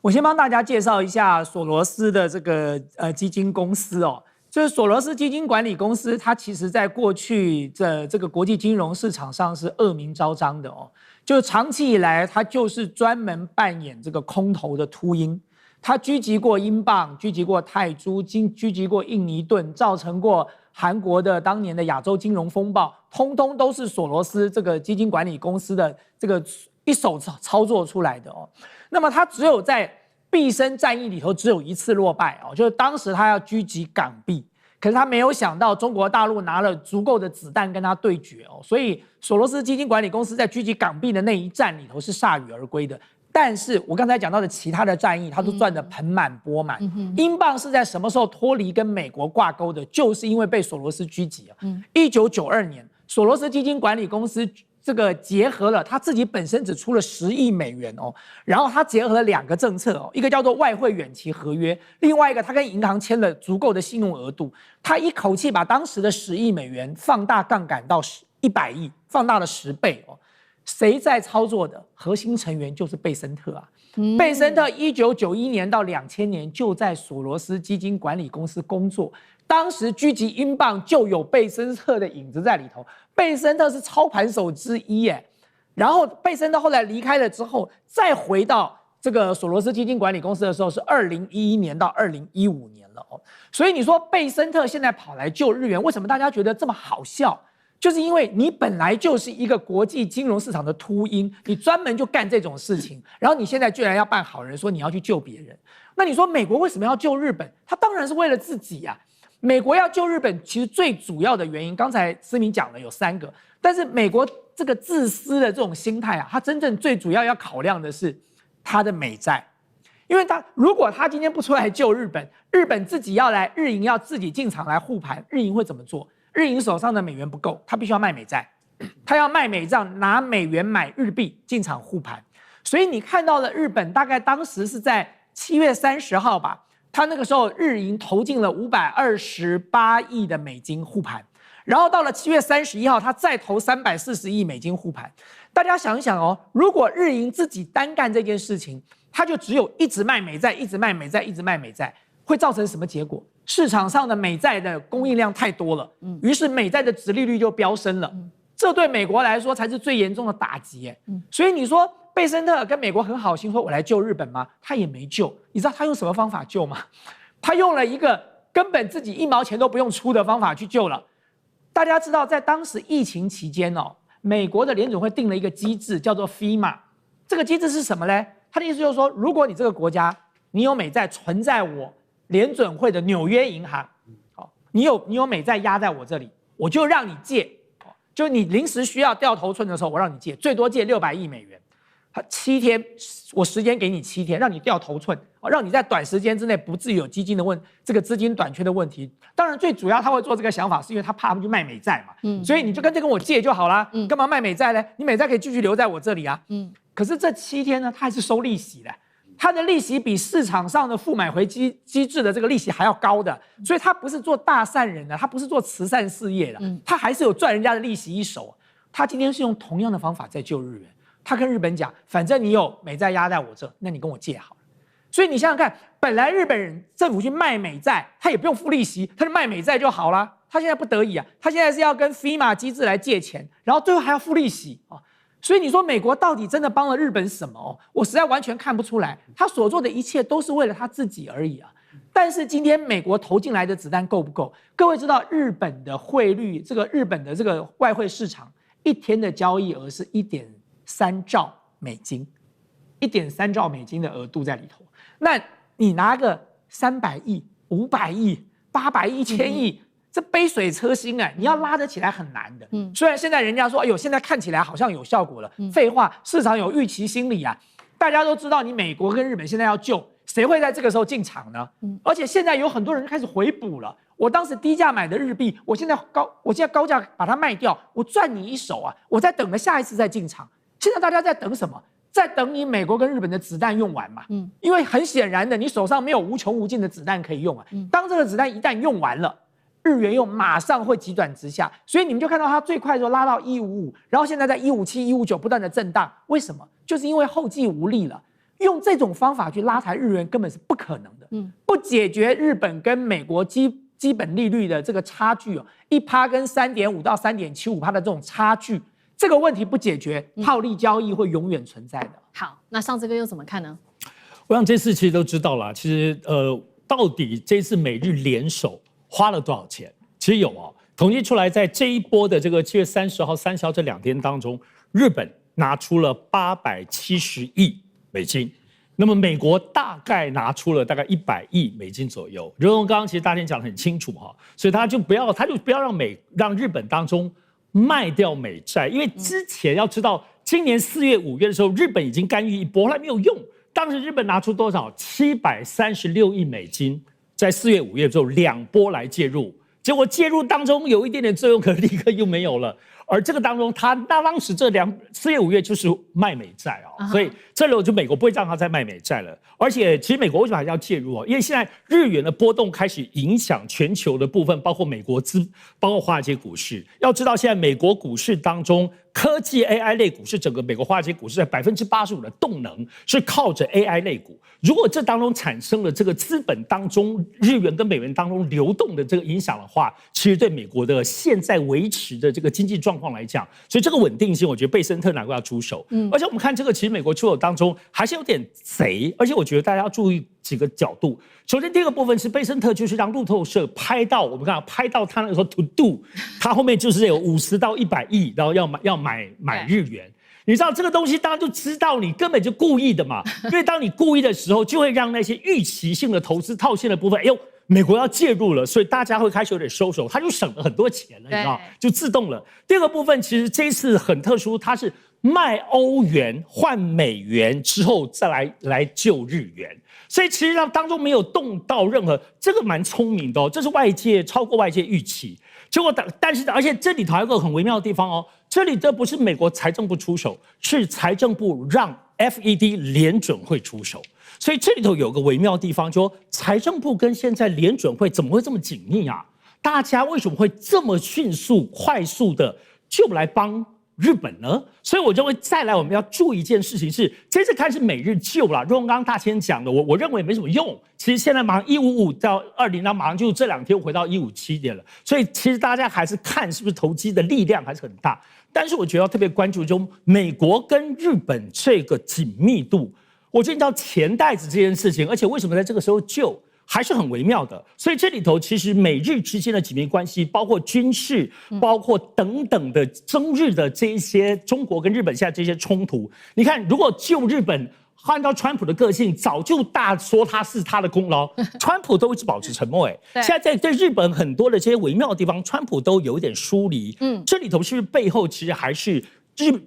我先帮大家介绍一下索罗斯的这个基金公司哦，就是索罗斯基金管理公司，它其实在过去这个国际金融市场上是恶名昭彰的哦，就长期以来它就是专门扮演这个空头的秃鹰，它狙击过英镑，狙击过泰铢，狙击过印尼盾，造成过韩国的当年的亚洲金融风暴，通通都是索罗斯这个基金管理公司的这个一手操作出来的哦。那么他只有在毕生战役里头只有1次落败哦，就是当时他要狙击港币，可是他没有想到中国大陆拿了足够的子弹跟他对决哦，所以索罗斯基金管理公司在狙击港币的那一战里头是铩羽而归的。但是我刚才讲到的其他的战役，他都赚得盆满钵满。英镑是在什么时候脱离跟美国挂钩的？就是因为被索罗斯狙击啊。1992年，索罗斯基金管理公司这个结合了他自己本身只出了10亿美元哦，然后他结合了2个政策哦，一个叫做外汇远期合约，另外一个他跟银行签了足够的信用额度，他一口气把当时的10亿美元放大杠杆到100亿，放大了10倍哦。谁在操作的？核心成员就是贝森特啊。贝森特1991年到2000年就在索罗斯基金管理公司工作，当时狙击英镑就有贝森特的影子在里头。贝森特是操盘手之一耶。然后贝森特后来离开了之后，再回到这个索罗斯基金管理公司的时候是2011年到2015年了哦。所以你说贝森特现在跑来救日元，为什么大家觉得这么好笑？就是因为你本来就是一个国际金融市场的秃鹰，你专门就干这种事情，然后你现在居然要扮好人，说你要去救别人。那你说美国为什么要救日本？他当然是为了自己啊。美国要救日本，其实最主要的原因，刚才思明讲了有3个，但是美国这个自私的这种心态啊，他真正最主要要考量的是他的美债，因为如果他今天不出来救日本，日本自己要来，日银要自己进场来护盘，日银会怎么做？日银手上的美元不够，他必须要卖美债，他要卖美债，拿美元买日币进场护盘。所以你看到了日本大概当时是在7月30号吧，他那个时候日银投进了528亿的美金护盘，然后到了7月31号，他再投340亿美金护盘。大家想一想哦，如果日银自己单干这件事情，他就只有一直卖美债，一直卖美债，一直卖美债，会造成什么结果？市场上的美债的供应量太多了，于是美债的殖利率就飙升了，这对美国来说才是最严重的打击。所以你说贝森特跟美国很好心说我来救日本吗？他也没救。你知道他用什么方法救吗？他用了一个根本自己1毛钱都不用出的方法去救了。大家知道，在当时疫情期间哦，美国的联准会定了一个机制，叫做 FEMA。这个机制是什么呢？他的意思就是说，如果你这个国家你有美债存在我联准会的纽约银行，你有美债压在我这里，我就让你借，就你临时需要掉头寸的时候，我让你借，最多借600亿美元。7天，我时间给你7天，让你掉头寸，让你在短时间之内不至于有这个资金短缺的问题。当然，最主要他会做这个想法，是因为他怕他们去卖美债嘛。所以你就跟我借就好啦。干嘛卖美债呢？你美债可以继续留在我这里啊。可是这7天呢，他还是收利息的。它的利息比市场上的负买回机制的这个利息还要高的，所以他不是做大善人的，他不是做慈善事业的，他还是有赚人家的利息一手。他今天是用同样的方法在救日元。他跟日本讲，反正你有美债压在我这，那你跟我借好了。所以你想想看，本来日本人政府去卖美债，他也不用付利息，他就卖美债就好了。他现在不得已啊，他现在是要跟 FEMA 机制来借钱，然后最后还要付利息啊。所以你说美国到底真的帮了日本什么？我实在完全看不出来，他所做的一切都是为了他自己而已啊。但是今天美国投进来的子弹够不够？各位知道日本的汇率，日本的这个外汇市场一天的交易额是1.3兆美金，1.3兆美金的额度在里头。那你拿个300亿、500亿、800亿、1000亿。这杯水车薪你要拉得起来很难的。虽然现在人家说，哎呦，现在看起来好像有效果了。废话，市场有预期心理啊。大家都知道，你美国跟日本现在要救，谁会在这个时候进场呢？而且现在有很多人开始回补了。我当时低价买的日币，我现在高价把它卖掉，我赚你一手啊！我在等着下一次再进场。现在大家在等什么？在等你美国跟日本的子弹用完嘛。因为很显然的，你手上没有无穷无尽的子弹可以用啊。当这个子弹一旦用完了，日元又马上会急转直下，所以你们就看到它最快就拉到155，然后现在在157、159不断的震荡。为什么？就是因为后继无力了。用这种方法去拉抬日元根本是不可能的。不解决日本跟美国基本利率的这个差距1%跟3.5%到3.75%的这种差距，这个问题不解决，套利交易会永远存在的。好，那上这个又怎么看呢？我想这次其实都知道了，其实到底这次美日联手花了多少钱？其实有统计出来，在这一波的这个7月30号、30号这2天当中，日本拿出了870亿美金，那么美国大概拿出了大概100亿美金左右。如同刚刚其实大天讲得很清楚所以他就不要让日本当中卖掉美债，因为之前要知道，今年4月、5月的时候，日本已经干预一波，后来没有用。当时日本拿出多少？736亿美金。在4月、5月之后2波来介入，结果介入当中有一点点作用，可立刻又没有了。而这个当中，他当时4月、5月就是卖美债所以这里就美国不会让他再卖美债了。而且其实美国为什么还是要介入因为现在日元的波动开始影响全球的部分，包括美国包括华尔街股市。要知道现在美国股市当中，科技 AI 类股是整个美国华尔街股市在85%的动能是靠着 AI 类股。如果这当中产生了这个资本当中日元跟美元当中流动的这个影响的话，其实对美国的现在维持的这个经济状况来讲，所以这个稳定性，我觉得贝森特难怪要出手。而且我们看这个，其实美国出手当中还是有点贼，而且我觉得大家要注意几个角度。首先，第一个部分是贝森特就是让路透社拍到，我们看拍到他那个时候 to do， 他后面就是有50到100亿，然后要买日元。你知道这个东西，大家就知道你根本就故意的嘛。因为当你故意的时候，就会让那些预期性的投资套现的部分，哎呦，美国要介入了，所以大家会开始有点收手，他就省了很多钱了，你知道，就自动了。第二个部分，其实这一次很特殊，它是卖欧元换美元之后再来救日元，所以其实上当中没有动到任何，这个蛮聪明的这是超过外界预期。结果但是而且这里头还有个很微妙的地方这里这不是美国财政部出手，是财政部让 FED 联准会出手，所以这里头有个微妙的地方，说财政部跟现在联准会怎么会这么紧密啊？大家为什么会这么迅速、快速的就来帮日本呢？所以我认为再来我们要注意一件事情是，这次开始美日救了。如同刚刚大千讲的，我认为没什么用。其实现在马上155到20，那马上就这2天回到157点了。所以其实大家还是看是不是投机的力量还是很大。但是我觉得要特别关注中美国跟日本这个紧密度。我觉得你知道钱袋子这件事情，而且为什么在这个时候救？还是很微妙的，所以这里头其实美日之间的紧密关系，包括军事，包括等等的中日的这一些中国跟日本现在这些冲突，你看，如果救日本，按照川普的个性，早就大说他是他的功劳，川普都一直保持沉默。现在在对日本很多的这些微妙的地方，川普都有一点疏离。这里头是不是背后其实还是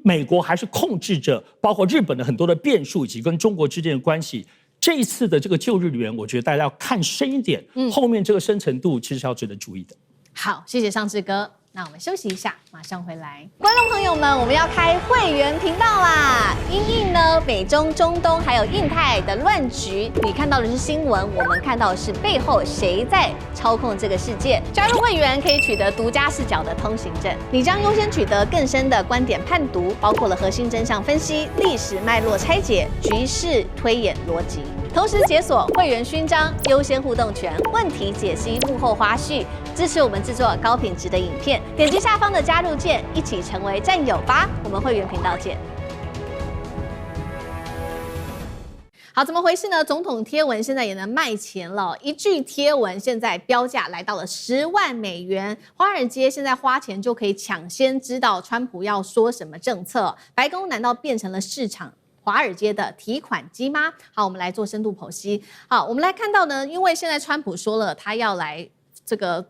美国还是控制着，包括日本的很多的变数以及跟中国之间的关系？这一次的这个救日援，我觉得大家要看深一点，后面这个深层度其实是要值得注意的。好，谢谢尚志哥。那我们休息一下，马上回来。观众朋友们，我们要开会员频道啦！因应呢美中、中东还有印太的乱局，你看到的是新闻，我们看到的是背后谁在操控这个世界。加入会员可以取得独家视角的通行证，你将优先取得更深的观点判读，包括了核心真相分析、历史脉络拆解、局势推演逻辑。同时解锁会员勋章、优先互动权、问题解析、幕后花絮，支持我们制作高品质的影片。点击下方的加入键，一起成为战友吧！我们会员频道见。好，怎么回事呢？总统贴文现在也能卖钱了，一句贴文现在标价来到了10万美元。华尔街现在花钱就可以抢先知道川普要说什么政策，白宫难道变成了市场？华尔街的提款机吗？好，我们来做深度剖析。好，我们来看到呢，因为现在川普说了，他要来这个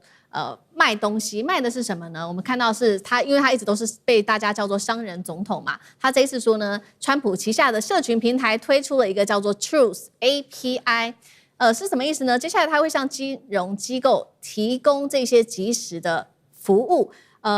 卖东西，卖的是什么呢？我们看到是他，因为他一直都是被大家叫做商人总统嘛。他这一次说呢，川普旗下的社群平台推出了一个叫做 Truth API，是什么意思呢？接下来他会向金融机构提供这些即时的服务。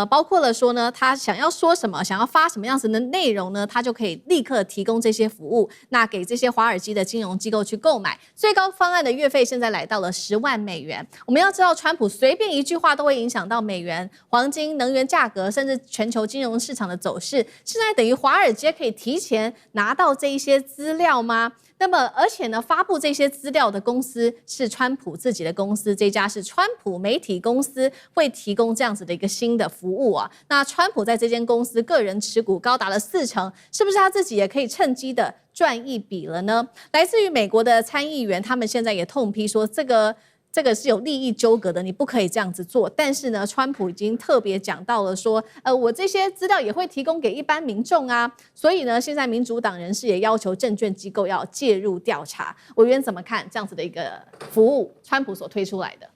包括了说呢，他想要说什么，想要发什么样子的内容呢，他就可以立刻提供这些服务，那给这些华尔街的金融机构去购买。最高方案的月费现在来到了10万美元。我们要知道，川普随便一句话都会影响到美元、黄金、能源价格，甚至全球金融市场的走势。现在等于华尔街可以提前拿到这一些资料吗？那么，而且呢，发布这些资料的公司是川普自己的公司，这家是川普媒体公司，会提供这样子的一个新的服务啊。那川普在这间公司个人持股高达了40%，是不是他自己也可以趁机的赚一笔了呢？来自于美国的参议员，他们现在也痛批说，这个是有利益纠葛的，你不可以这样子做。但是呢，川普已经特别讲到了说，我这些资料也会提供给一般民众啊。所以呢，现在民主党人士也要求证券机构要介入调查。委员怎么看这样子的一个服务，川普所推出来的？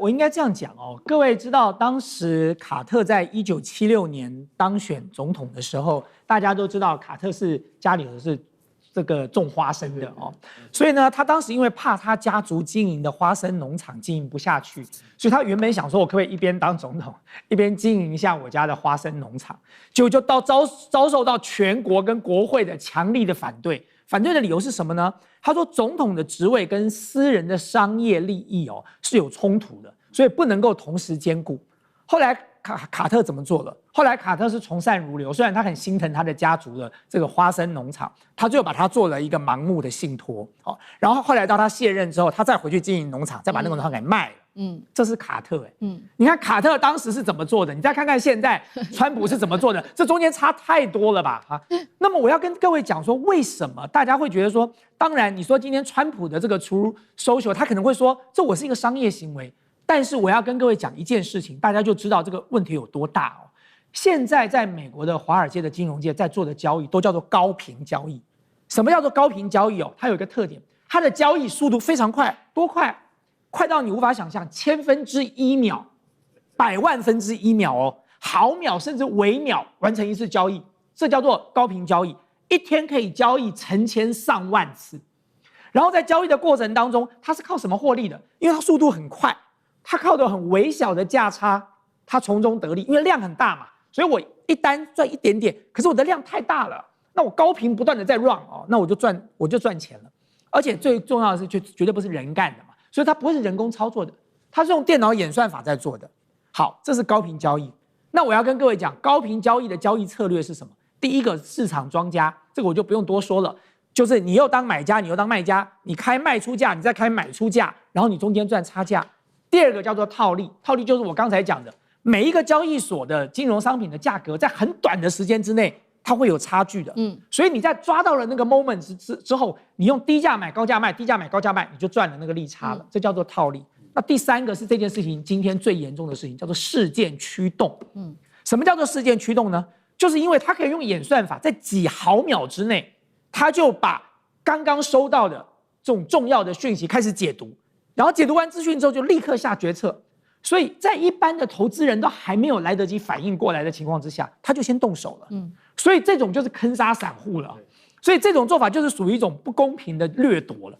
我应该这样讲哦，各位知道，当时卡特在1976年当选总统的时候，大家都知道卡特是家里头是这个种花生的哦，所以呢，他当时因为怕他家族经营的花生农场经营不下去，所以他原本想说，我可不可以一边当总统，一边经营一下我家的花生农场？结果就遭受到全国跟国会的强力的反对。反对的理由是什么呢？他说，总统的职位跟私人的商业利益哦是有冲突的，所以不能够同时兼顾。后来卡特怎么做了？后来卡特是从善如流，虽然他很心疼他的家族的这个花生农场，他最后把它做了一个盲目的信托。然后后来到他卸任之后，他再回去经营农场，再把那个农场给卖了。这是卡特你看卡特当时是怎么做的？你再看看现在川普是怎么做的，这中间差太多了吧？那么我要跟各位讲说，为什么大家会觉得说，当然你说今天川普的这个Truth Social，他可能会说，这我是一个商业行为。但是我要跟各位讲一件事情，大家就知道这个问题有多大哦。现在在美国的华尔街的金融界在做的交易都叫做高频交易。什么叫做高频交易哦？它有一个特点，它的交易速度非常快，多快？快到你无法想象，1000分之1秒、100万分之1秒哦，毫秒甚至微秒完成一次交易，这叫做高频交易。一天可以交易成千上万次，然后在交易的过程当中，它是靠什么获利的？因为它速度很快。它靠的很微小的价差，它从中得利，因为量很大嘛，所以我一单赚一点点，可是我的量太大了，那我高频不断的在 run 哦，那我就赚钱了，而且最重要的是，绝对不是人干的嘛，所以它不会是人工操作的，它是用电脑演算法在做的。好，这是高频交易。那我要跟各位讲，高频交易的交易策略是什么？第一个，市场庄家，这个我就不用多说了，就是你又当买家，你又当卖家，你开卖出价，你再开买出价，然后你中间赚差价。第二个叫做套利，套利就是我刚才讲的，每一个交易所的金融商品的价格在很短的时间之内，它会有差距的。所以你在抓到了那个 moment 之后，你用低价买高价卖，低价买高价卖，你就赚了那个利差了，这叫做套利。那第三个是这件事情今天最严重的事情，叫做事件驱动。什么叫做事件驱动呢？就是因为它可以用演算法在几毫秒之内，它就把刚刚收到的这种重要的讯息开始解读，然后解读完资讯之后就立刻下决策。所以在一般的投资人都还没有来得及反应过来的情况之下，他就先动手了。所以这种就是坑杀散户了。所以这种做法就是属于一种不公平的掠夺了，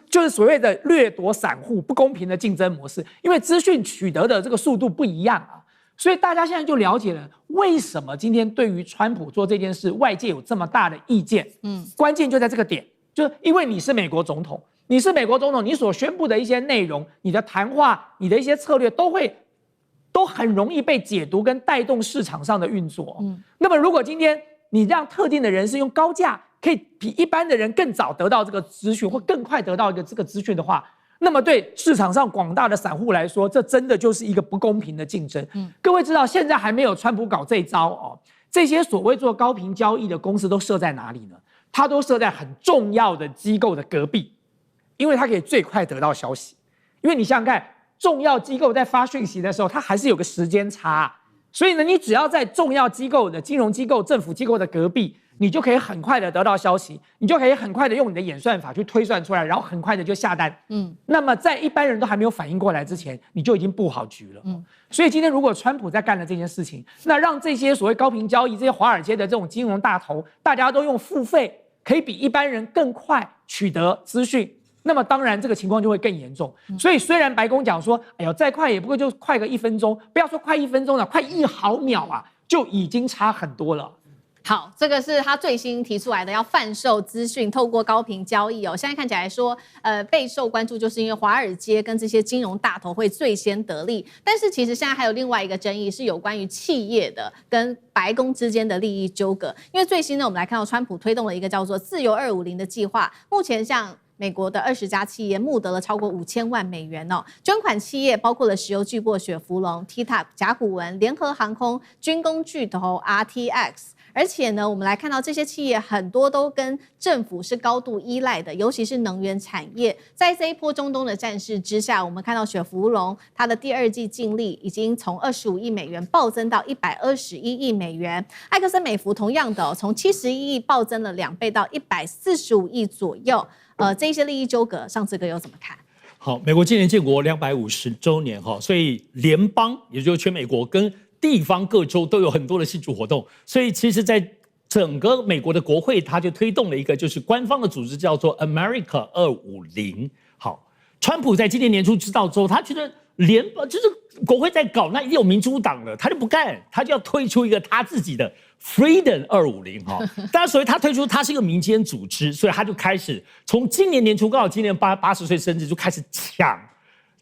就是所谓的掠夺散户不公平的竞争模式，因为资讯取得的这个速度不一样啊，所以大家现在就了解了为什么今天对于川普做这件事，外界有这么大的意见。关键就在这个点，就是因为你是美国总统，你所宣布的一些内容，你的谈话，你的一些策略都很容易被解读跟带动市场上的运作。那么如果今天你让特定的人是用高价可以比一般的人更早得到这个资讯，或更快得到这个资讯的话，那么对市场上广大的散户来说，这真的就是一个不公平的竞争。各位知道现在还没有川普搞这一招哦，这些所谓做高频交易的公司都设在哪里呢？它都设在很重要的机构的隔壁，因为它可以最快得到消息。因为你想想看，重要机构在发讯息的时候，它还是有个时间差，所以呢，你只要在重要机构的金融机构、政府机构的隔壁，你就可以很快的得到消息，你就可以很快的用你的演算法去推算出来，然后很快的就下单。那么在一般人都还没有反应过来之前，你就已经布好局了。所以今天如果川普在干了这件事情，那让这些所谓高频交易、这些华尔街的这种金融大头，大家都用付费，可以比一般人更快取得资讯，那么当然这个情况就会更严重。所以虽然白宫讲说，哎呦，再快也不过就快个1分钟，不要说快1分钟了，快1毫秒啊，就已经差很多了。好，这个是他最新提出来的，要贩售资讯，透过高频交易哦。现在看起来说，备受关注，就是因为华尔街跟这些金融大头会最先得利。但是其实现在还有另外一个争议，是有关于企业的跟白宫之间的利益纠葛。因为最新呢，我们来看到川普推动了一个叫做自由250的计划，目前像美国的20家企业募得了超过5000万美元哦。捐款企业包括了石油巨擘雪佛龙、TikTok、甲骨文、联合航空、军工巨头 RTX。而且呢，我们来看到这些企业很多都跟政府是高度依赖的，尤其是能源产业。在这一波中东的战事之下，我们看到雪佛龙它的第2季净利已经从25亿美元暴增到121亿美元。埃克森美孚同样的从71亿暴增了2倍到145亿左右。这一些利益纠葛，上次哥有怎么看？好，美国今年建国250周年哈，所以联邦也就是全美国跟地方各州都有很多的庆祝活动，所以其实在整个美国的国会，它就推动了一个就是官方的组织，叫做 America 250。好，川普在今年年初知道之后，他觉得就是国会在搞，那一定有民主党的，他就不干，他就要推出一个他自己的 Freedom 250哈。当然，所以他推出，他是一个民间组织，所以他就开始从今年年初刚好今年80岁生日就开始抢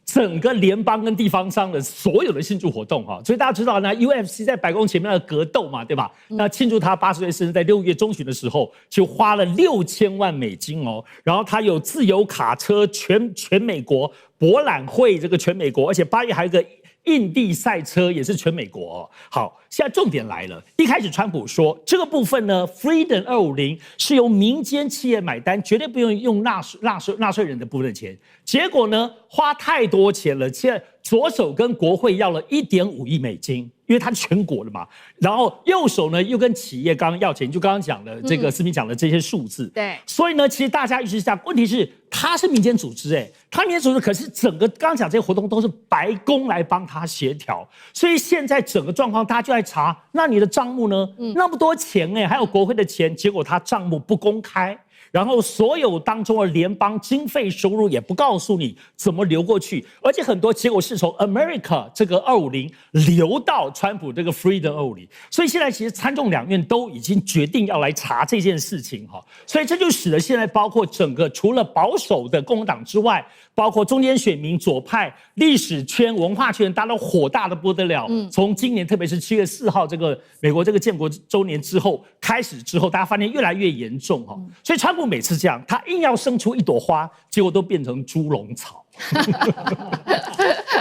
整个联邦跟地方上的所有的庆祝活动哈，所以大家知道呢 ，UFC 在白宫前面的格斗嘛，对吧？那庆祝他80岁生日，在6月中旬的时候，就花了6000万美金哦。然后他有自由卡车全美国博览会，这个全美国，而且8月还有一个印地赛车也是全美国哦。好，现在重点来了，一开始川普说这个部分呢 ，Freedom 250是由民间企业买单，绝对不用纳税人的部分的钱。结果呢，花太多钱了，现在左手跟国会要了1.5亿美金，因为它是全国的嘛。然后右手呢又跟企业刚刚要钱，就刚刚讲的这个思明讲的这些数字。对，所以呢，其实大家一直讲，问题是它是民间组织，它民间组织，可是整个刚刚讲这些活动都是白宫来帮他协调，所以现在整个状况大家就在查，那你的账目呢？那么多钱还有国会的钱，结果他账目不公开。然后所有当中的联邦经费收入也不告诉你怎么流过去，而且很多结果是是从 America 这个250流到川普这个 Freedom 250，所以现在其实参众两院都已经决定要来查这件事情哈，所以这就使得现在包括整个除了保守的共和党之外，包括中间选民、左派、历史圈、文化圈，大家都火大的不得了。从今年特别是7月4号这个美国这个建国周年之后开始之后，大家发现越来越严重哈，所以川普每次这样，他硬要生出一朵花，结果都变成猪笼草。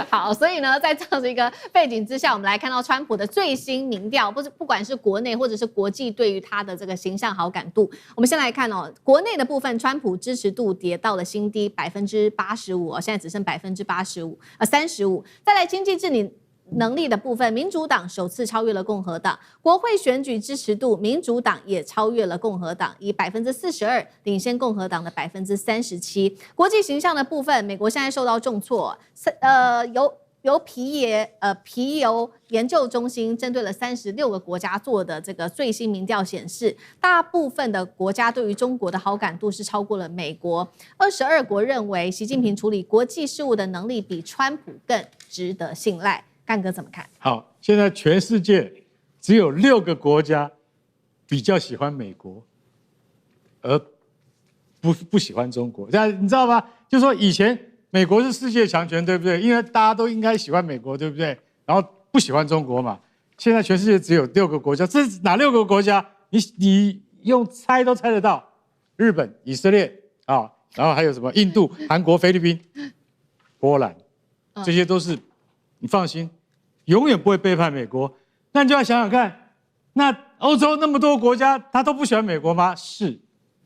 好，所以呢，在这样的一个背景之下，我们来看到川普的最新民调，不管是国内或者是国际对于他的这个形象好感度，我们先来看哦，国内的部分，川普支持度跌到了新低85%，现在只剩35%，35%。再来经济治理能力的部分，民主党首次超越了共和党，国会选举支持度，民主党也超越了共和党，以42%领先共和党的37%。国际形象的部分，美国现在受到重挫，由皮尤研究中心针对了36个国家做的这个最新民调显示，大部分的国家对于中国的好感度是超过了美国。22国认为习近平处理国际事务的能力比川普更值得信赖。干哥怎么看？好，现在全世界只有6个国家比较喜欢美国，而不喜欢中国。这样你知道吗？就是说以前美国是世界强权，对不对？因为大家都应该喜欢美国，对不对？然后不喜欢中国嘛。现在全世界只有6个国家，这是哪6个国家？你用猜都猜得到：日本、以色列啊，然后还有什么印度、韩国、菲律宾、波兰，这些都是你放心。永远不会背叛美国，那你就要想想看，那欧洲那么多国家，他都不喜欢美国吗？是，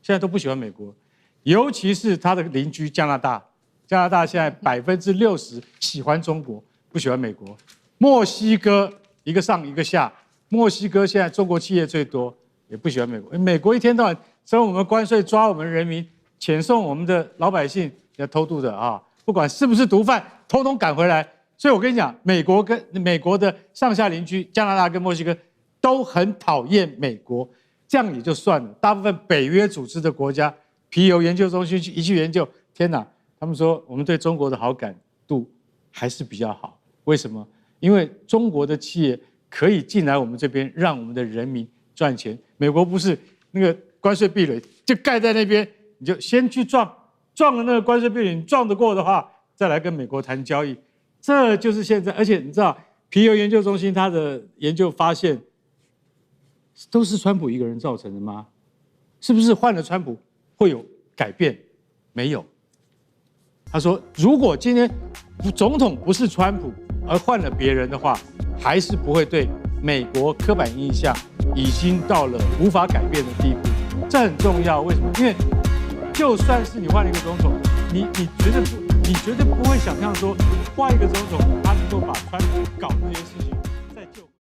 现在都不喜欢美国，尤其是他的邻居加拿大，加拿大现在60%喜欢中国，不喜欢美国。墨西哥一个上一个下，墨西哥现在中国企业最多，也不喜欢美国。美国一天到晚收我们关税，抓我们人民，遣送我们的老百姓，要偷渡的啊，不管是不是毒贩，通通赶回来。所以我跟你讲，美国的上下邻居加拿大跟墨西哥都很讨厌美国，这样也就算了。大部分北约组织的国家，皮尤研究中心一去研究，天哪，他们说我们对中国的好感度还是比较好。为什么？因为中国的企业可以进来我们这边，让我们的人民赚钱。美国不是那个关税壁垒就盖在那边，你就先去撞了那个关税壁垒，你撞得过的话，再来跟美国谈交易。这就是现在，而且你知道，皮尤研究中心他的研究发现，都是川普一个人造成的吗？是不是换了川普会有改变？没有。他说，如果今天总统不是川普，而换了别人的话，还是不会对美国刻板印象已经到了无法改变的地步。这很重要，为什么？因为就算是你换了一个总统，你绝对不会想象说换一个总统他能够